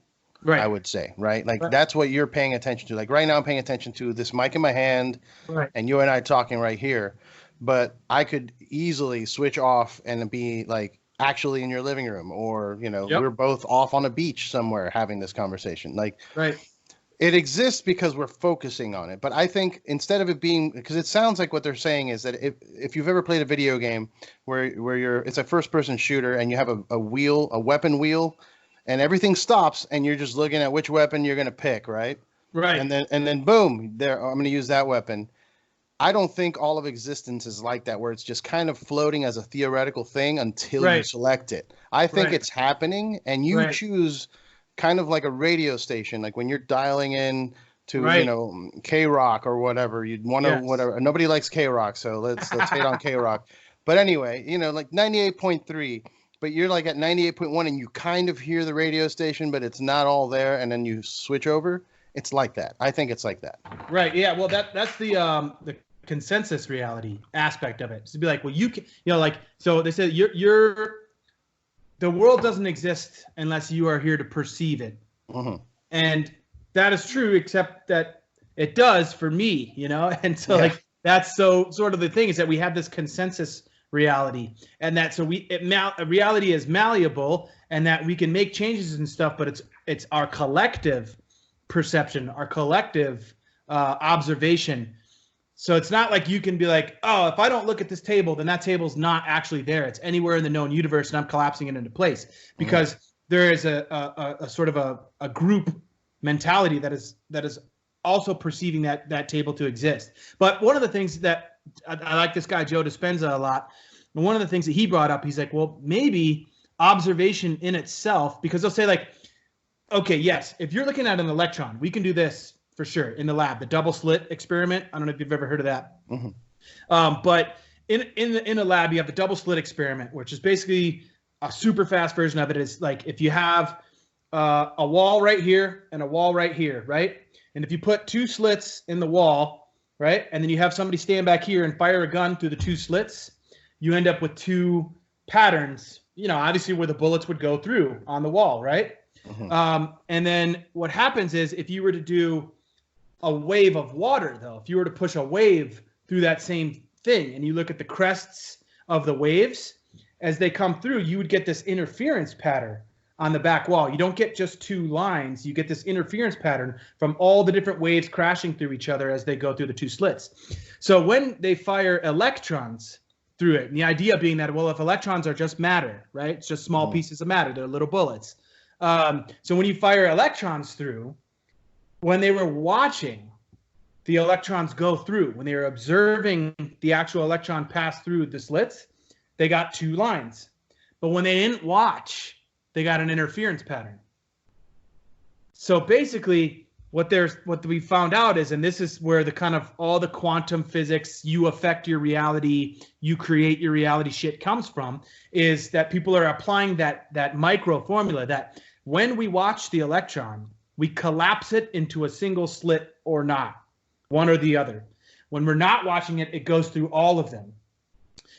Right. I would say, right? Like that's what you're paying attention to. Like right now I'm paying attention to this mic in my hand, and you and I talking right here. But I could easily switch off and be like actually in your living room, or we're both off on a beach somewhere having this conversation. Like it exists because we're focusing on it. But I think instead of it being, because it sounds like what they're saying is that if you've ever played a video game where it's a first person shooter and you have a weapon wheel, and everything stops and you're just looking at which weapon you're going to pick, right? And then boom, there, I'm going to use that weapon. I don't think all of existence is like that, where it's just kind of floating as a theoretical thing until you select it. I think it's happening, and you choose kind of like a radio station, like when you're dialing in to K-Rock or whatever. You'd want to whatever. Nobody likes K-Rock, so let's hate on K-Rock. But anyway, like 98.3, but you're like at 98.1, and you kind of hear the radio station, but it's not all there, and then you switch over. It's like that. I think it's like that. Right. Yeah. Well, that's the consensus reality aspect of it. To be like, well, you can, so they said the world doesn't exist unless you are here to perceive it. Mm-hmm. And that is true, except that it does for me, and so like that's so sort of the thing is that we have this consensus reality, and that reality is malleable, and that we can make changes and stuff, but it's our collective perception, our collective observation. So it's not like you can be like, oh, if I don't look at this table, then that table's not actually there. It's anywhere in the known universe, and I'm collapsing it into place, because there is a sort of a group mentality that is also perceiving that table to exist. But one of the things that I like this guy Joe Dispenza a lot, and one of the things that he brought up, he's like, well, maybe observation in itself, because they'll say like, okay, yes, if you're looking at an electron, we can do this for sure in the lab, the double slit experiment. I don't know if you've ever heard of that. But in a lab, you have the double slit experiment, which is basically a super fast version of it. Is like if you have a wall right here and a wall right here, right? And if you put two slits in the wall, right, and then you have somebody stand back here and fire a gun through the two slits, you end up with two patterns, obviously where the bullets would go through on the wall, right? And then what happens is if you were to do a wave of water, though, if you were to push a wave through that same thing and you look at the crests of the waves as they come through, you would get this interference pattern on the back wall. You don't get just two lines. You get this interference pattern from all the different waves crashing through each other as they go through the two slits. So when they fire electrons through it, and the idea being that, well, if electrons are just matter, right? It's just small pieces of matter. They're little bullets. So when you fire electrons through, when they were watching the electrons go through, when they were observing the actual electron pass through the slits, they got two lines. But when they didn't watch, they got an interference pattern. So basically, what we found out is, and this is where the kind of all the quantum physics, you affect your reality, you create your reality shit comes from, is that people are applying that micro formula that when we watch the electron, we collapse it into a single slit or not, one or the other. When we're not watching it, it goes through all of them.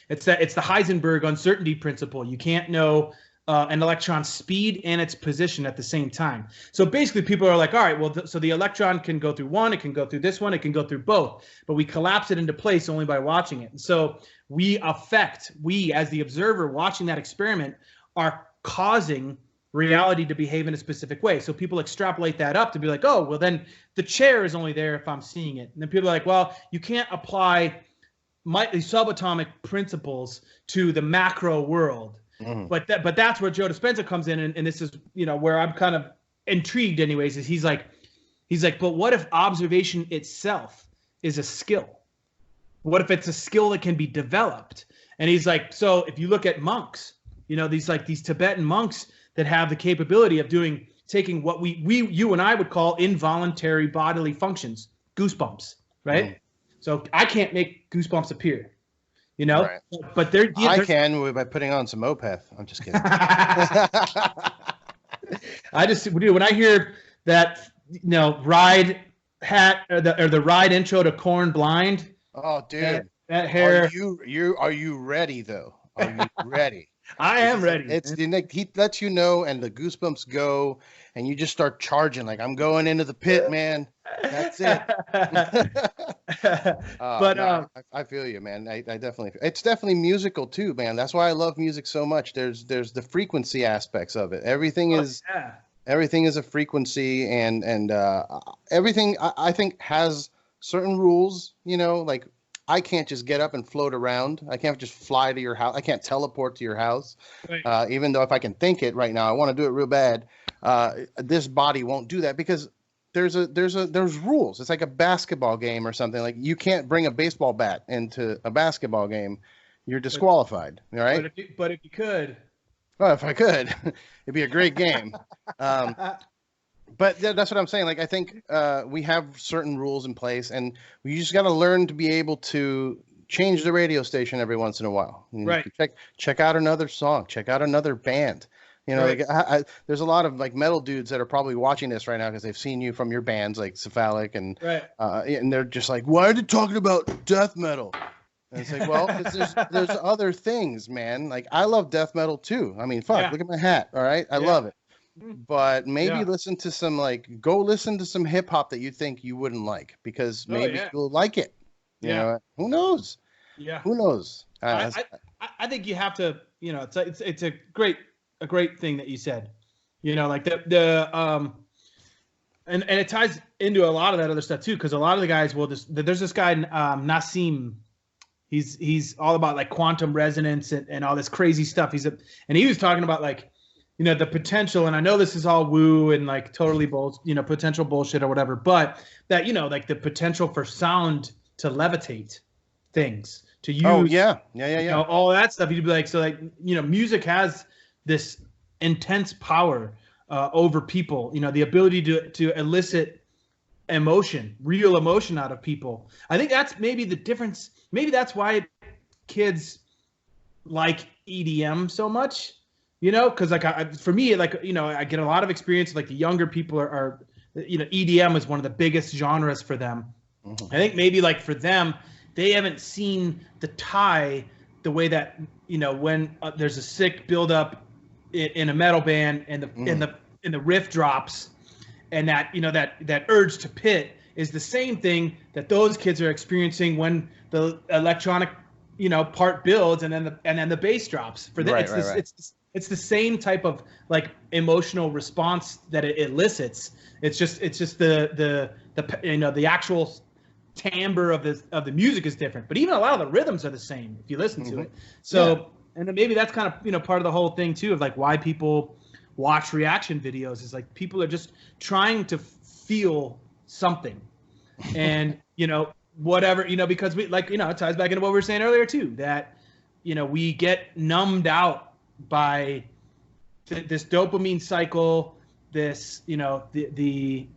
It's the Heisenberg uncertainty principle. You can't know an electron's speed and its position at the same time. So basically people are like, all right, well, so the electron can go through one, it can go through this one, it can go through both, but we collapse it into place only by watching it. And so we as the observer watching that experiment, are causing reality to behave in a specific way. So people extrapolate that up to be like, oh, well, then the chair is only there if I'm seeing it. And then people are like, well, you can't apply subatomic principles to the macro world. But that's where Joe Dispenza comes in, and this is where I'm kind of intrigued anyways, is he's like, but what if observation itself is a skill? What if it's a skill that can be developed? And he's like, so if you look at monks, these Tibetan monks that have the capability of taking what you and I would call involuntary bodily functions, goosebumps, right? So I can't make goosebumps appear. Right. But I can by putting on some Opeth. I'm just kidding. When I hear that ride hat or the ride intro to Corn Blind. Oh, dude, that hair. Are you ready though? Are you ready? I am ready. He lets you know, and the goosebumps go, and you just start charging like I'm going into the pit, man. That's it. But no, I feel you, man. I definitely. It's definitely musical too, man. That's why I love music so much. There's the frequency aspects of it. Everything is a frequency, and everything I think has certain rules. Like. I can't just get up and float around. I can't just fly to your house. I can't teleport to your house. Right. Even though if I can think it right now, I want to do it real bad. This body won't do that because there's rules. It's like a basketball game or something. Like you can't bring a baseball bat into a basketball game. You're disqualified. All right. But if you could. Well, if I could, it'd be a great game. But that's what I'm saying. Like, I think we have certain rules in place, and we just got to learn to be able to change the radio station every once in a while. Right. Check out another song. Check out another band. Right. Like there's a lot of like metal dudes that are probably watching this right now because they've seen you from your bands like Cephalic and they're just like, why are they talking about death metal? And it's like, well, there's other things, man. Like I love death metal too. I mean, fuck, look at my hat. All right, I love it. But maybe listen to some listen to some hip hop that you think you wouldn't like because maybe you'll like it. You know, who knows? Yeah. Who knows? I I think you have to, it's a great thing that you said, like and it ties into a lot of that other stuff too, because a lot of the guys will there's this guy Nassim. He's all about like quantum resonance and all this crazy stuff. And he was talking about like, the potential, and I know this is all woo and like totally potential bullshit or whatever, but that, like the potential for sound to levitate things, to use, all that stuff. You'd be like, so like, music has this intense power over people, the ability to elicit emotion, real emotion out of people. I think that's maybe the difference. Maybe that's why kids like EDM so much, because like for me, like, I get a lot of experience. Like the younger people are EDM is one of the biggest genres for them. Mm-hmm. I think maybe like for them, they haven't seen the tie the way that, when there's a sick buildup in a metal band and the riff drops, and that that urge to pit is the same thing that those kids are experiencing when the electronic part builds and then the bass drops. For them, it's the same type of like emotional response that it elicits. It's just the actual timbre of the music is different, but even a lot of the rhythms are the same if you listen to it. So and then maybe that's kind of part of the whole thing too, of like why people watch reaction videos, is like people are just trying to feel something, and whatever, because we like, it ties back into what we were saying earlier too, that we get numbed out by this dopamine cycle, this the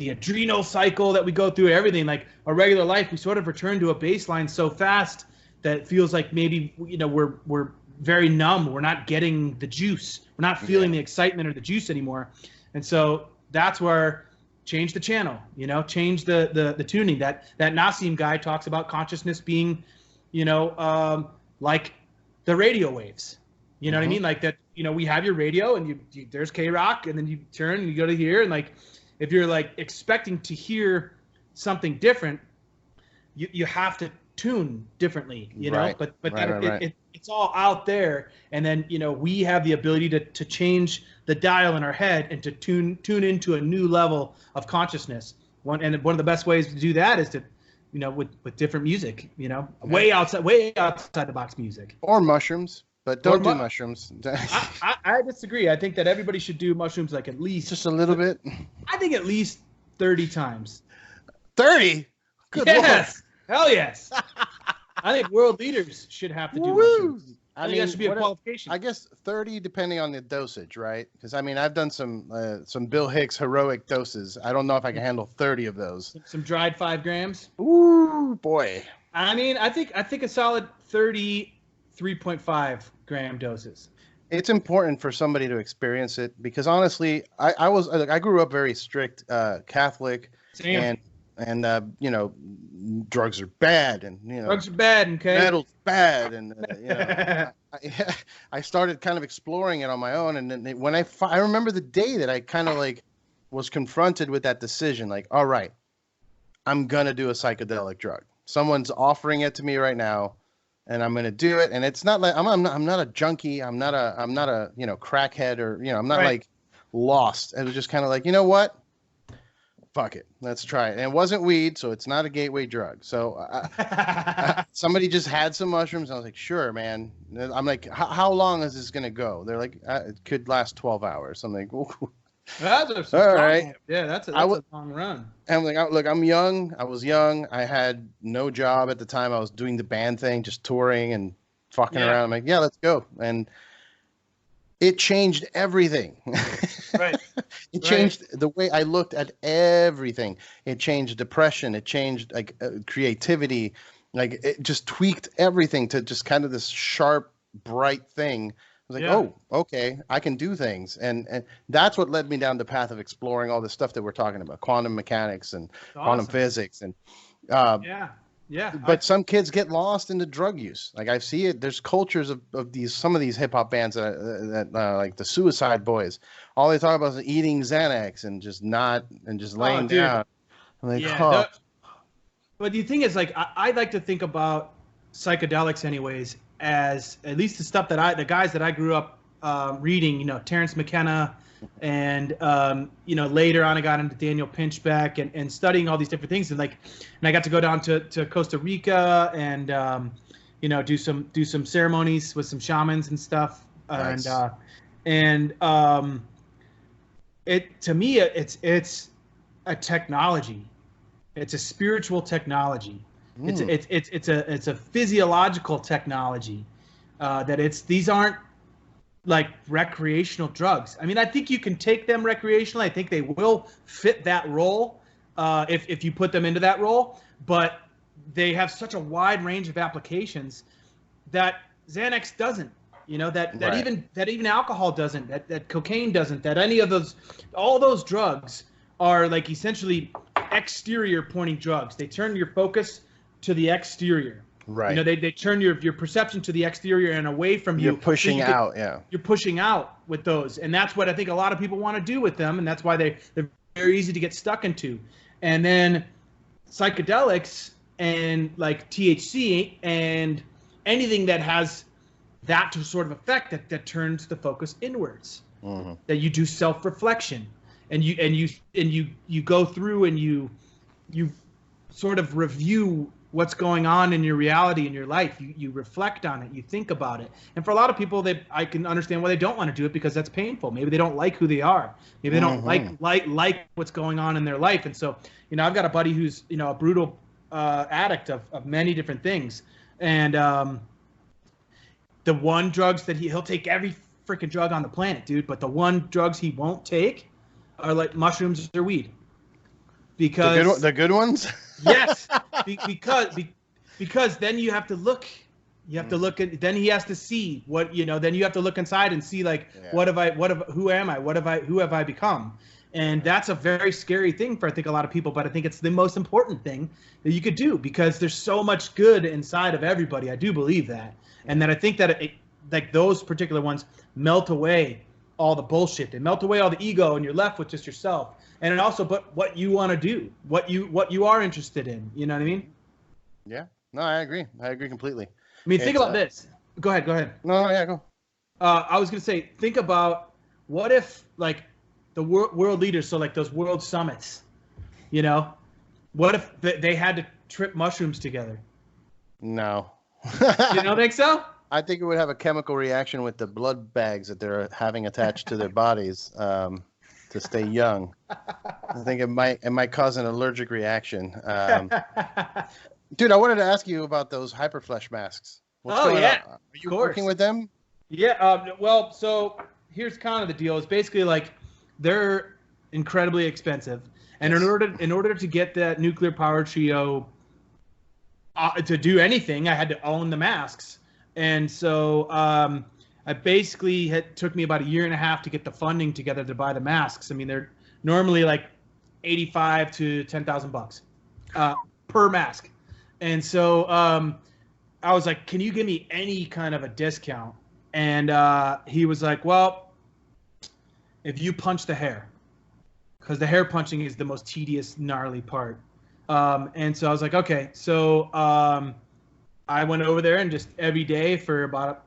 adrenal cycle that we go through, everything. Like our regular life, we sort of return to a baseline so fast that it feels like maybe we're very numb. We're not getting the juice. We're not feeling the excitement or the juice anymore. And so that's where change the channel, change the tuning. That Nassim guy talks about consciousness being, like the radio waves. You know what I mean? Like that, we have your radio and you there's K-Rock, and then you turn and you go to here, and like if you're like expecting to hear something different, you have to tune differently, right. but it's all out there, and then we have the ability to change the dial in our head and to tune into a new level of consciousness. One of the best ways to do that is to with different music, way outside the box music, or mushrooms, but don't do mushrooms. I disagree. I think that everybody should do mushrooms like at least just a little bit. I think at least 30 times. 30? Good yes. Lord. Hell yes. I think world leaders should have to do mushrooms. I mean, that should be a qualification. I guess 30, depending on the dosage, right? Because I mean, I've done some Bill Hicks heroic doses. I don't know if I can handle 30 of those. Some dried 5 grams. Ooh, boy. I mean, I think a solid 3.5 gram doses. It's important for somebody to experience it, because honestly, I grew up very strict Catholic. Same. And drugs are bad, and drugs are bad, okay. Metal's bad, and I started kind of exploring it on my own, and then when I remember the day that I kind of like was confronted with that decision, like, all right, I'm gonna do a psychedelic drug. Someone's offering it to me right now, and I'm gonna do it. And it's not like I'm not a junkie. I'm not a crackhead, or I'm not like lost. It was just kind of like, you know what? Fuck it, let's try it. And it wasn't weed, so it's not a gateway drug. So somebody just had some mushrooms. And I was like, sure, man. I'm like, how long is this gonna go? They're like, it could last 12 hours. I'm like, ooh. That's all right. Yeah, that's a long run. And I'm like, look, I'm young. I was young. I had no job at the time. I was doing the band thing, just touring and fucking around. I'm like, yeah, let's go. And it changed everything. Right. It changed the way I looked at everything. It changed depression. It changed like creativity. Like it just tweaked everything to just kind of this sharp, bright thing. I was like, oh, okay, I can do things. And that's what led me down the path of exploring all this stuff that we're talking about, quantum mechanics and quantum physics. And but some kids get lost into drug use. Like I see it. There's cultures of some of these hip hop bands that like the Suicide Boys. All they talk about is eating Xanax and just laying down. I'm like, but the thing is, like, I like to think about psychedelics anyways as at least the stuff that the guys that I grew up reading, Terrence McKenna, and later on I got into Daniel Pinchbeck and studying all these different things, and I got to go down to Costa Rica and do some ceremonies with some shamans and stuff. Nice. It to me it's a technology. It's a spiritual technology. It's a physiological technology. These aren't like recreational drugs. I mean, I think you can take them recreationally. I think they will fit that role if you put them into that role. But they have such a wide range of applications that Xanax doesn't. That even alcohol doesn't. That cocaine doesn't. That any of all those drugs are like essentially exterior pointing drugs. They turn your focus to the exterior. Right. They turn your perception to the exterior and away from you. You're pushing out, yeah. You're pushing out with those. And that's what I think a lot of people want to do with them, and that's why they're very easy to get stuck into. And then psychedelics and like THC and anything that has that sort of effect that turns the focus inwards. Mm-hmm. That you do self-reflection and you go through and you sort of review what's going on in your reality in your life. You reflect on it, you think about it. And for a lot of people, I can understand why they don't want to do it, because that's painful. Maybe they don't like who they are. Maybe they don't like what's going on in their life. And so, I've got a buddy who's a brutal addict of many different things. And the one drugs that he'll take every freaking drug on the planet, dude. But the one drugs he won't take are like mushrooms or weed. Because the good ones. Yes, because then you have to look. You have to look at. Then he has to see what Then you have to look inside and see who am I? Who have I become? And that's a very scary thing for I think a lot of people. But I think it's the most important thing that you could do, because there's so much good inside of everybody. I do believe that, and that I think that like those particular ones melt away all the bullshit. They melt away all the ego, and you're left with just yourself. And it also, but what you want to do, what you are interested in, you know what I mean? Yeah. No, I agree. I agree completely. I mean, think about this. Go ahead. No, yeah, go. I was gonna say, think about what if like the world leaders, so like those world summits, what if they had to trip mushrooms together? No. You don't think so? I think it would have a chemical reaction with the blood bags that they're having attached to their bodies. To stay young. I think it might cause an allergic reaction. Dude, I wanted to ask you about those Hyperflesh masks. What's going on? Are you working with them? Yeah. Well, so here's kind of the deal. It's basically like they're incredibly expensive, and in order to get that nuclear power trio to do anything, I had to own the masks, and so. It basically took me about 1.5 years to get the funding together to buy the masks. I mean, they're normally like $85,000 to $10,000 per mask. And so I was like, can you give me any kind of a discount? And he was like, well, if you punch the hair, because the hair punching is the most tedious, gnarly part. And so I was like, okay. So I went over there and just every day for about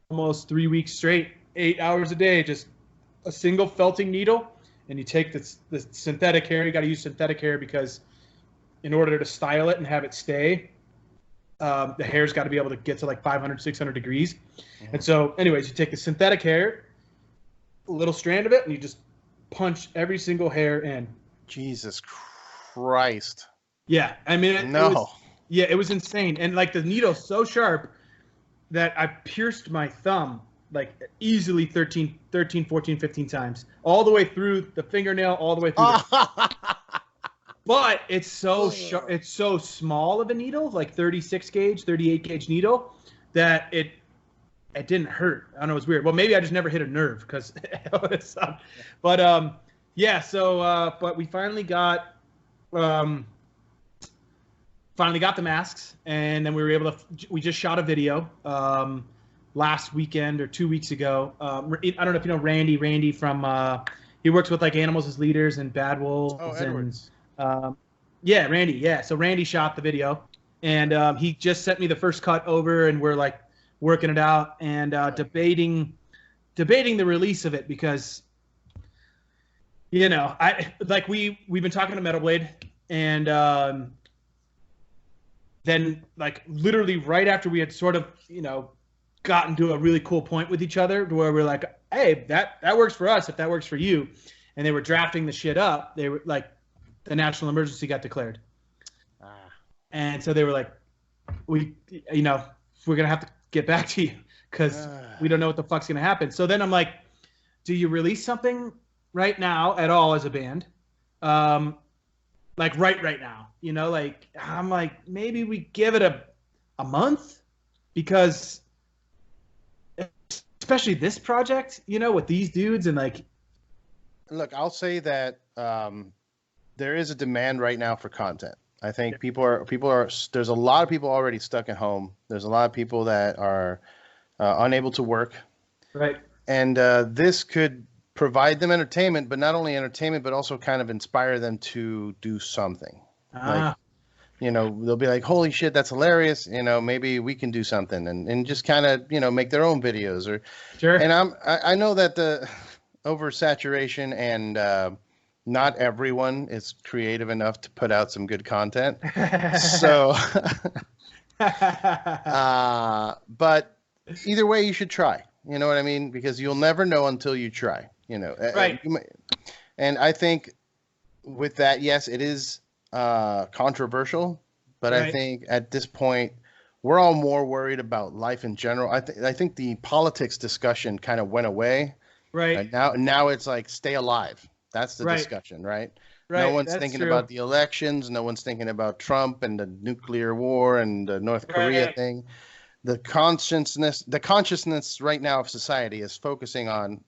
almost 3 weeks straight, 8 hours a day, just a single felting needle, and you take the synthetic hair. You got to use synthetic hair because in order to style it and have it stay, the hair's got to be able to get to like 500, 600 degrees. Mm-hmm. And so anyways, you take the synthetic hair, a little strand of it, and you just punch every single hair in. Jesus Christ. Yeah. I mean, it was insane. And like the needle's so sharp that I pierced my thumb like easily 13, 14, 15 times, all the way through the fingernail, all the way through. But it's so sharp, it's so small of a needle, like 36 gauge, 38 gauge needle, that it didn't hurt. I don't know, it was weird. Well, maybe I just never hit a nerve because but yeah, so but we finally got the masks, and then we were able to. We just shot a video last weekend or 2 weeks ago. I don't know if you know Randy. Randy from he works with like Animals as Leaders and Bad Wolves. Oh, Edwards. Yeah, Randy. Yeah, so Randy shot the video, and he just sent me the first cut over, and we're like working it out and debating the release of it because, you know, we've been talking to Metal Blade, and then like literally right after we had sort of, you know, gotten to a really cool point with each other where we're like, hey, that works for us if that works for you, and they were drafting the shit up. They were like, the national emergency got declared, and so they were like, we're gonna have to get back to you because we don't know what the fuck's gonna happen. So then I'm like, do you release something right now at all as a band? Like right now, you know, like I'm like, maybe we give it a month, because especially this project, you know, with these dudes and like. Look, I'll say that there is a demand right now for content. I think people are. There's a lot of people already stuck at home. There's a lot of people that are unable to work. Right. And this could provide them entertainment, but not only entertainment, but also kind of inspire them to do something. Like, you know, they'll be like, holy shit, that's hilarious. You know, maybe we can do something, and just kind of, you know, make their own videos or. Sure. And I know that the oversaturation and not everyone is creative enough to put out some good content. So, but either way, you should try. You know what I mean? Because you'll never know until you try. You know, right? And I think with that, yes, it is controversial, but right. I think at this point, we're all more worried about life in general. I think the politics discussion kind of went away. Right. Now it's like stay alive. That's the discussion, right? Right. No one's thinking about the elections. No one's thinking about Trump and the nuclear war and the North Korea thing. The consciousness right now of society is focusing on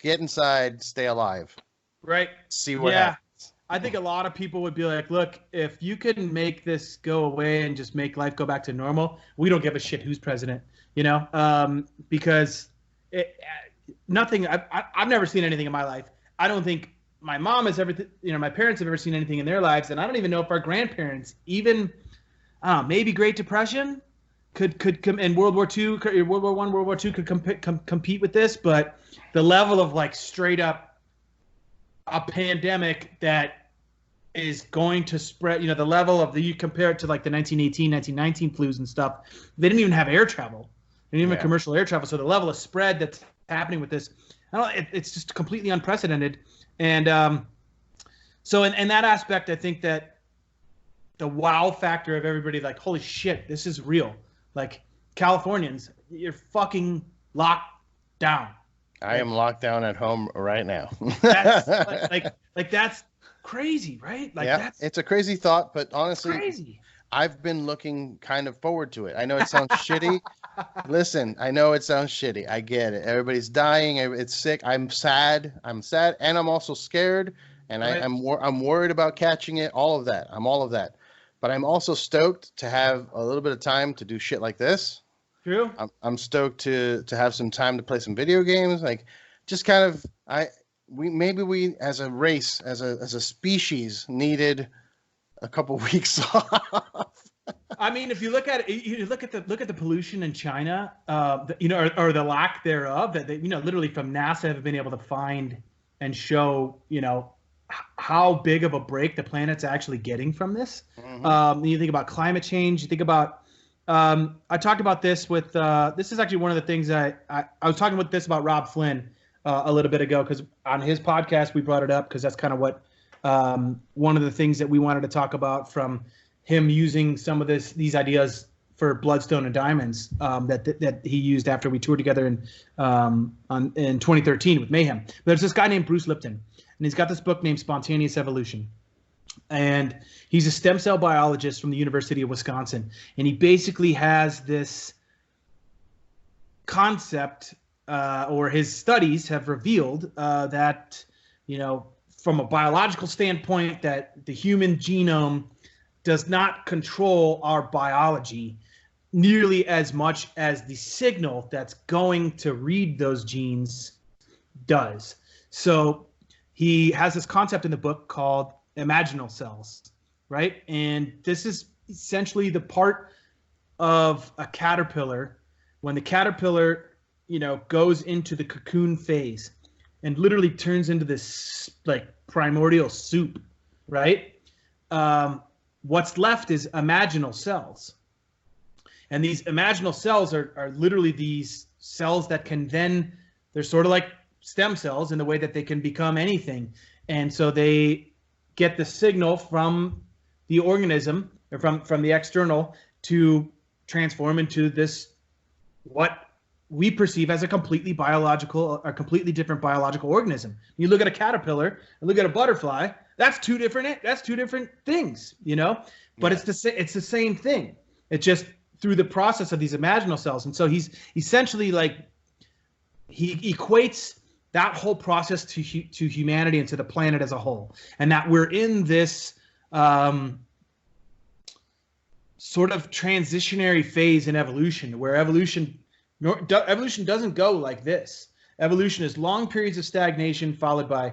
get inside, stay alive. Right. See what happens. I think a lot of people would be like, look, if you can make this go away and just make life go back to normal, we don't give a shit who's president, you know, because nothing. I've never seen anything in my life. I don't think my mom has ever, my parents have ever seen anything in their lives, and I don't even know if our grandparents, even maybe Great Depression, could come, and World War II, World War I, World War II could compete with this, but the level of like straight up a pandemic that is going to spread, you the level of you compare it to like the 1918, 1919 flus and stuff. They didn't even have air travel. They didn't even have commercial air travel. So the level of spread that's happening with this, it's just completely unprecedented. And so in that aspect, I think that the wow factor of everybody, like, holy shit, this is real. Like, Californians, you're fucking locked down. I am locked down at home right now. That's like that's crazy, right? Like, yeah, it's a crazy thought, but honestly, crazy. I've been looking kind of forward to it. I know it sounds shitty. Listen, I know it sounds shitty. I get it. Everybody's dying. It's sick. I'm sad, and I'm also scared, and right. I'm worried about catching it. All of that. I'm all of that. But I'm also stoked to have a little bit of time to do shit like this. True. I'm stoked to have some time to play some video games. Like, just kind of we as a race, as a species, needed a couple weeks off. I mean, if you look at it, you look at the pollution in China, or the lack thereof, that they, literally from NASA have been able to find and show, how big of a break the planet's actually getting from this. Mm-hmm. You think about climate change. You think about, I talked about this with, this is actually one of the things I was talking about this about Rob Flynn a little bit ago, because on his podcast we brought it up because that's kind of what one of the things that we wanted to talk about from him using some of these ideas for Bloodstone and Diamonds that he used after we toured together in 2013 with Mayhem. But there's this guy named Bruce Lipton, and he's got this book named Spontaneous Evolution. And he's a stem cell biologist from the University of Wisconsin. And he basically has this concept, or his studies have revealed that, from a biological standpoint, that the human genome does not control our biology nearly as much as the signal that's going to read those genes does. So he has this concept in the book called imaginal cells, right? And this is essentially the part of a caterpillar when the caterpillar, goes into the cocoon phase and literally turns into this like primordial soup, right? What's left is imaginal cells. And these imaginal cells are literally these cells that can then, they're sort of like stem cells in the way that they can become anything. And so they get the signal from the organism or from the external to transform into this, what we perceive as a completely different biological organism. You look at a caterpillar and look at a butterfly, that's two different things, but it's the same thing. It's just through the process of these imaginal cells. And so he's essentially like, he equates that whole process to humanity and to the planet as a whole. And that we're in this sort of transitionary phase in evolution, where evolution doesn't go like this. Evolution is long periods of stagnation followed by,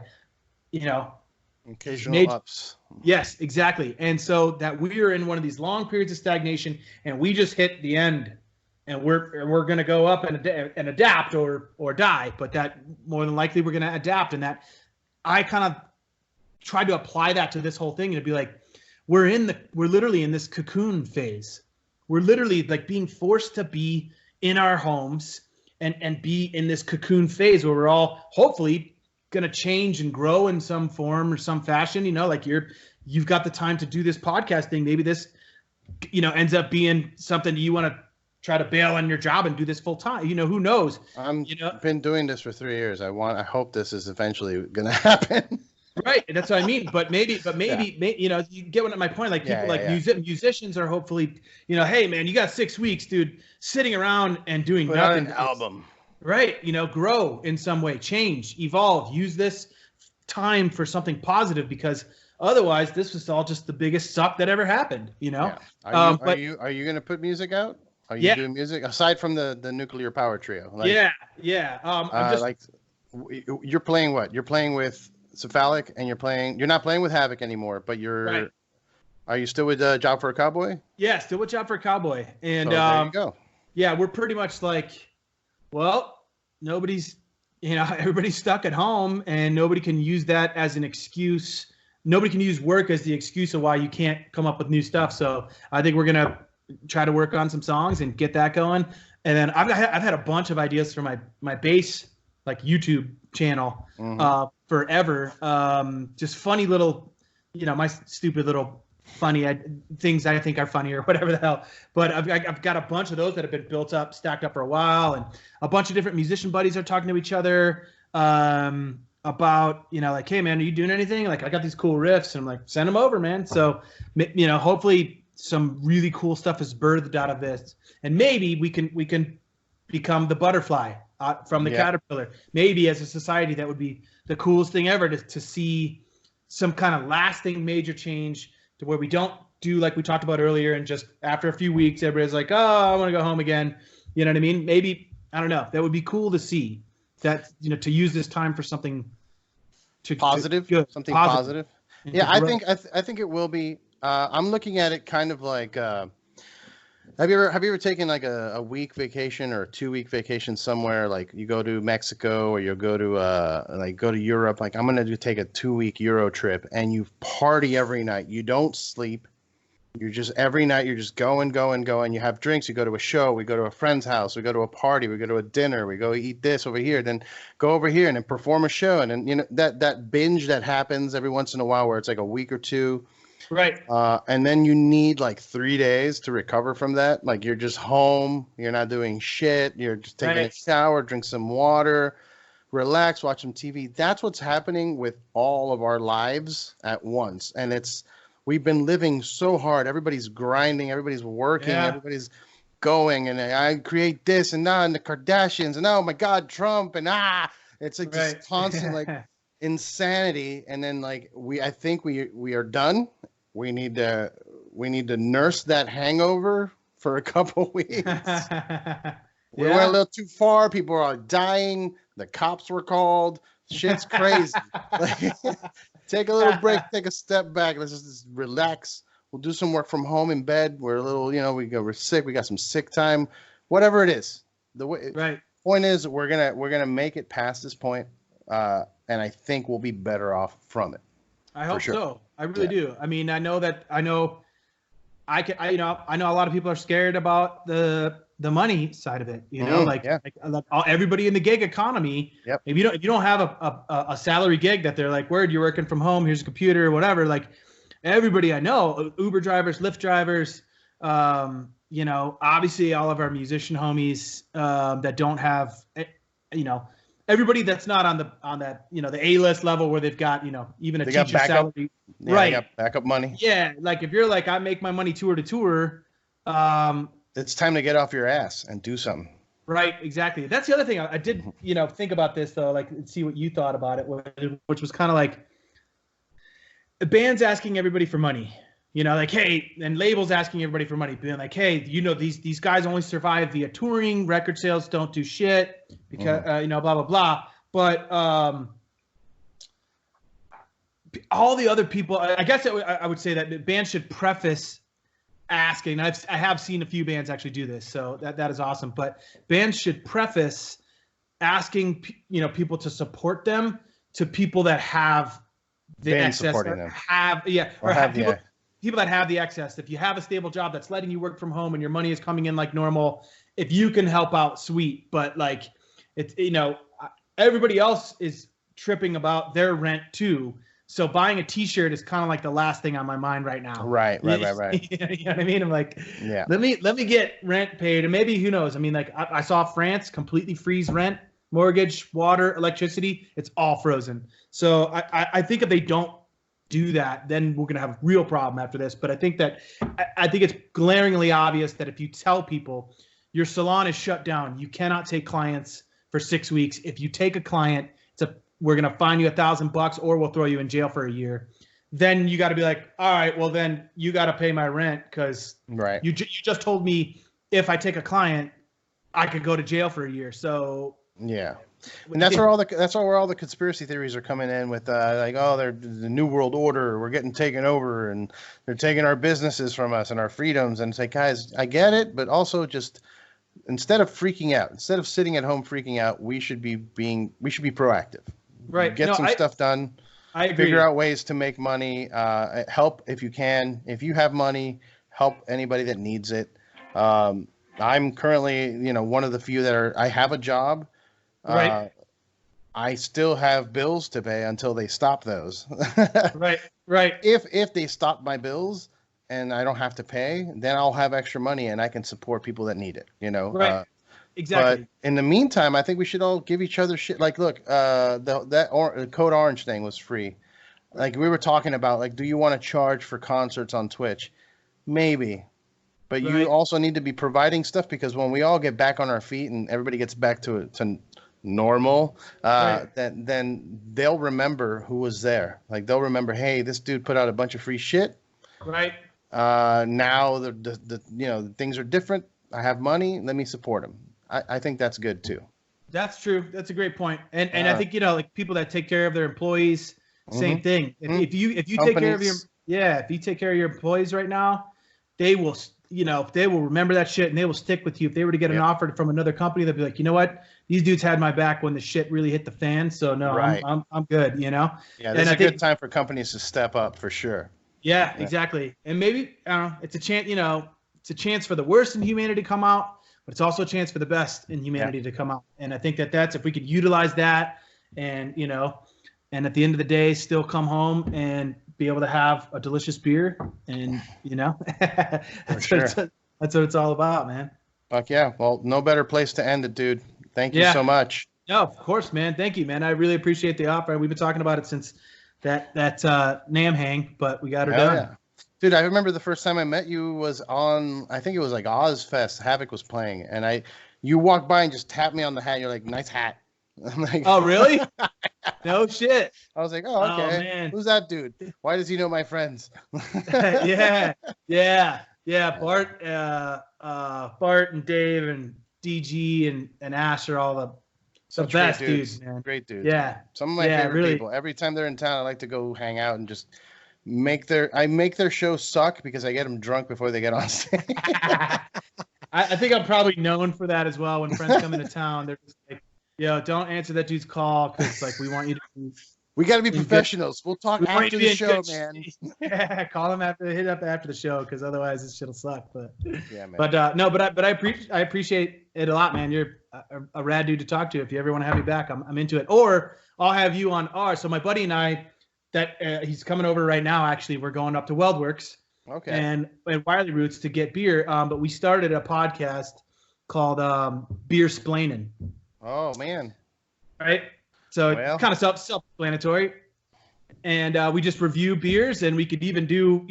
occasional ups. Yes, exactly. And so that we are in one of these long periods of stagnation, and we just hit the end, and we're going to go up and adapt or die. But that more than likely we're going to adapt. And that I kind of tried to apply that to this whole thing, and it'd be like, we're literally in this cocoon phase. We're literally like being forced to be in our homes and be in this cocoon phase where we're all hopefully going to change and grow in some form or some fashion, like you've got the time to do this podcast thing. Maybe this, ends up being something you want to try to bail on your job and do this full time. Who knows? I've been doing this for 3 years. I hope this is eventually going to happen. Right. That's what I mean. But maybe, you get my point. Like people musicians are hopefully, hey man, you got 6 weeks, dude, sitting around and doing Put nothing. Out an album. Right. Grow in some way, change, evolve, use this time for something positive, because otherwise this was all just the biggest suck that ever happened, Yeah. Are you going to put music out? Are you doing music aside from the Nuclear Power Trio? Yeah. You're playing what? You're playing with Cephalic, and you're not playing with Havok anymore, but right. Are you still with Job for a Cowboy? Yeah, still with Job for a Cowboy. And so there you go. Yeah, we're pretty much like, well, nobody's, everybody's stuck at home, and nobody can use that as an excuse. Nobody can use work as the excuse of why you can't come up with new stuff. So I think we're going to try to work on some songs and get that going. And then I've had a bunch of ideas for my bass, like YouTube channel, forever. Just funny little, my stupid little funny things I think are funny or whatever the hell. But I've got a bunch of those that have been built up, stacked up for a while, and a bunch of different musician buddies are talking to each other about, like, hey man, are you doing anything? Like, I got these cool riffs, and I'm like, send them over, man. So, hopefully some really cool stuff is birthed out of this, and maybe we can become the butterfly from the caterpillar. Maybe as a society, that would be the coolest thing ever, to see some kind of lasting major change, to where we don't do like we talked about earlier, and just after a few weeks, everybody's like, oh, I want to go home again. You know what I mean? Maybe, I don't know. That would be cool to see, that, to use this time for something positive, something positive. Yeah, I think it will be. I'm looking at it kind of like, have you ever taken like a week vacation or a 2-week vacation somewhere? Like you go to Mexico, or you'll go to Europe. Like I'm gonna take a 2-week Euro trip, and you party every night. You don't sleep. Every night you're just going. You have drinks. You go to a show. We go to a friend's house. We go to a party. We go to a dinner. We go eat this over here. Then go over here and then perform a show. And then that binge that happens every once in a while, where it's like a week or two. Right. And then you need like 3 days to recover from that. Like you're just home. You're not doing shit. You're just taking a shower, drink some water, relax, watch some TV. That's what's happening with all of our lives at once. And we've been living so hard. Everybody's grinding. Everybody's working. Yeah. Everybody's going. And I create this and the Kardashians. And oh my God, Trump. And it's like just constant like insanity. And then like I think we are done. We need to nurse that hangover for a couple weeks. We went a little too far. People are dying. The cops were called. Shit's crazy. Take a little break. Take a step back. Let's just relax. We'll do some work from home in bed. We're a little, we're sick. We got some sick time. Whatever it is, The way, right. point is, we're gonna make it past this point, and I think we'll be better off from it. I hope so. I really do. I mean, I know I know a lot of people are scared about the money side of it. You know, like everybody in the gig economy. Yep. If you don't have a salary gig that they're like, word, you're working from home, here's a computer or whatever. Like everybody I know, Uber drivers, Lyft drivers, you know, obviously all of our musician homies that don't have, you know, everybody that's not on that, you know, the A-list level where they've got, you know, even a teacher salary. Yeah, right. They got backup money. Yeah. Like if you're like, I make my money tour to tour. It's time to get off your ass and do something. Right. Exactly. That's the other thing. I did, you know, think about this though, like see what you thought about it, which was kind of like the band's asking everybody for money. You know, like, hey, and labels asking everybody for money, being like, hey, you know, these guys only survive via touring, record sales don't do shit because, you know, blah, blah, blah. But all the other people, I guess I would say that the band should preface asking. I have seen a few bands actually do this, so that is awesome. But bands should preface asking, you know, people to support them to people that have the excess or have people. People that have the excess. If you have a stable job that's letting you work from home and your money is coming in like normal, if you can help out, sweet. But like, it's, you know, everybody else is tripping about their rent too. So buying a T-shirt is kind of like the last thing on my mind right now. Right. You know what I mean? I'm like, let me get rent paid, and maybe who knows? I mean, like I saw France completely freeze rent, mortgage, water, electricity. It's all frozen. So I think if they don't do that, then we're gonna have a real problem after this. But I think it's glaringly obvious that if you tell people your salon is shut down, you cannot take clients for 6 weeks. If you take a client, we're gonna fine you $1,000 or we'll throw you in jail for a year. Then you got to be like, all right, well then you got to pay my rent because you just told me if I take a client, I could go to jail for a year. So yeah. And that's where all the conspiracy theories are coming in with like, oh, they're the New World Order, we're getting taken over and they're taking our businesses from us and our freedoms. And it's like, guys, I get it, but also just instead of freaking out, instead of sitting at home freaking out, we should be proactive. Right. Get some stuff done. I agree. Figure out ways to make money. Help if you can. If you have money, help anybody that needs it. I'm currently, you know, one of the few that I have a job. Right. I still have bills to pay until they stop those. Right. If they stop my bills and I don't have to pay, then I'll have extra money and I can support people that need it, you know? Right. Exactly. But in the meantime, I think we should all give each other shit. Like, look, that Code Orange thing was free. Like we were talking about, like, do you want to charge for concerts on Twitch? Maybe. But you also need to be providing stuff because when we all get back on our feet and everybody gets back to normal, then they'll remember who was there. Like they'll remember, hey, this dude put out a bunch of free shit. Right. Now the you know, things are different. I have money. Let me support him. I think that's good too. That's true. That's a great point. And I think, you know, like people that take care of their employees, same thing. If you take care of if you take care of your employees right now, they will, you know, they will remember that shit and they will stick with you. If they were to get an offer from another company, they'll be like, you know what, these dudes had my back when the shit really hit the fan. So no, I'm good. You know. Yeah, this is a good time for companies to step up for sure. Yeah, exactly. And maybe I don't know. It's a chance. You know, it's a chance for the worst in humanity to come out, but it's also a chance for the best in humanity to come out. And I think that's if we could utilize that, and you know, and at the end of the day, still come home and be able to have a delicious beer, and you know, that's what it's all about, man. Fuck yeah! Well, no better place to end it, dude. Thank you so much. No, of course, man. Thank you, man. I really appreciate the offer. We've been talking about it since that NAMM hang, but we got her done. Yeah. Dude, I remember the first time I met you was on, I think it was like Ozfest. Havok was playing, and you walked by and just tapped me on the hat. You're like, nice hat. I'm like, oh, really? No shit. I was like, oh, okay. Oh, man. Who's that dude? Why does he know my friends? Yeah. Bart and Dave and DG and Ash are all the best dudes, man. Great dudes. Yeah. Some of my favorite people. Every time they're in town, I like to go hang out and just make their show suck because I get them drunk before they get on stage. I think I'm probably known for that as well. When friends come into town, they're just like, "Yo, don't answer that dude's call because like we want you to be We got to be professionals. We'll talk after the show, man. Yeah, call him hit up after the show because otherwise this shit'll suck." But yeah, man. But no, but I appreciate it a lot, man. You're a rad dude to talk to. If you ever want to have me back, I'm into it. Or I'll have you on ours. So my buddy and I, he's coming over right now. Actually, we're going up to Weldworks. Okay. And Wiley Roots to get beer. But we started a podcast called Beer Splaining. Oh man. Right. So it's kind of self-explanatory. And we just review beers, and we could even do,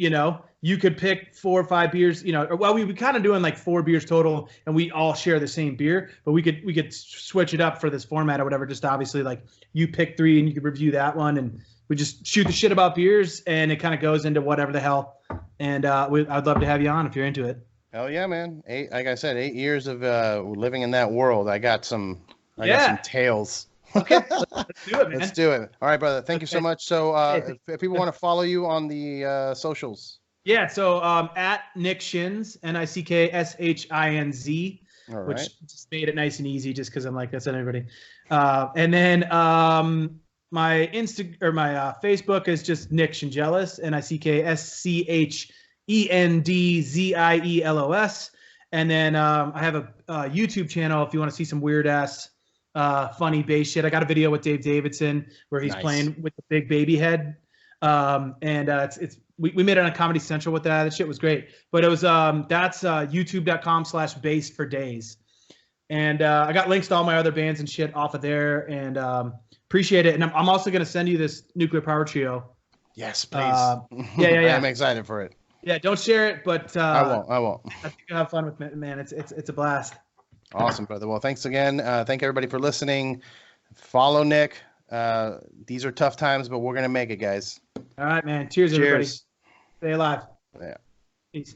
you could pick 4 or 5 beers, or we kind of doing like 4 beers total, and we all share the same beer, but we could switch it up for this format or whatever. Just obviously like you pick 3 and you could review that one, and we just shoot the shit about beers, and it kind of goes into whatever the hell. And I'd love to have you on if you're into it. Hell yeah, man. Like I said, 8 years of living in that world. I got some tales. Okay, let's do it, man. Let's do it. All right, brother. Thank you so much. So if people want to follow you on the socials. Yeah, so at Nick Schenz, NickShinz, which just made it nice and easy just because I'm like, that's not everybody. And then my Facebook is just Nick Schendzielos, NickSchendzielos. And then I have a YouTube channel if you want to see some weird ass funny bass shit. I got a video with Dave Davidson where he's playing with the big baby head. We made it on Comedy Central with that. That shit was great. But it was that's youtube.com/bass4days. And I got links to all my other bands and shit off of there, and appreciate it. And I'm also gonna send you this Nuclear Power Trio. Yes, please. Yeah. I'm excited for it. Yeah, don't share it, but I won't. I think you'll have fun with it, man. It's a blast. Awesome, brother. Well, thanks again. Thank everybody for listening. Follow Nick. These are tough times, but we're gonna make it, guys. All right, man. Cheers. Everybody. Stay alive. Yeah. Peace.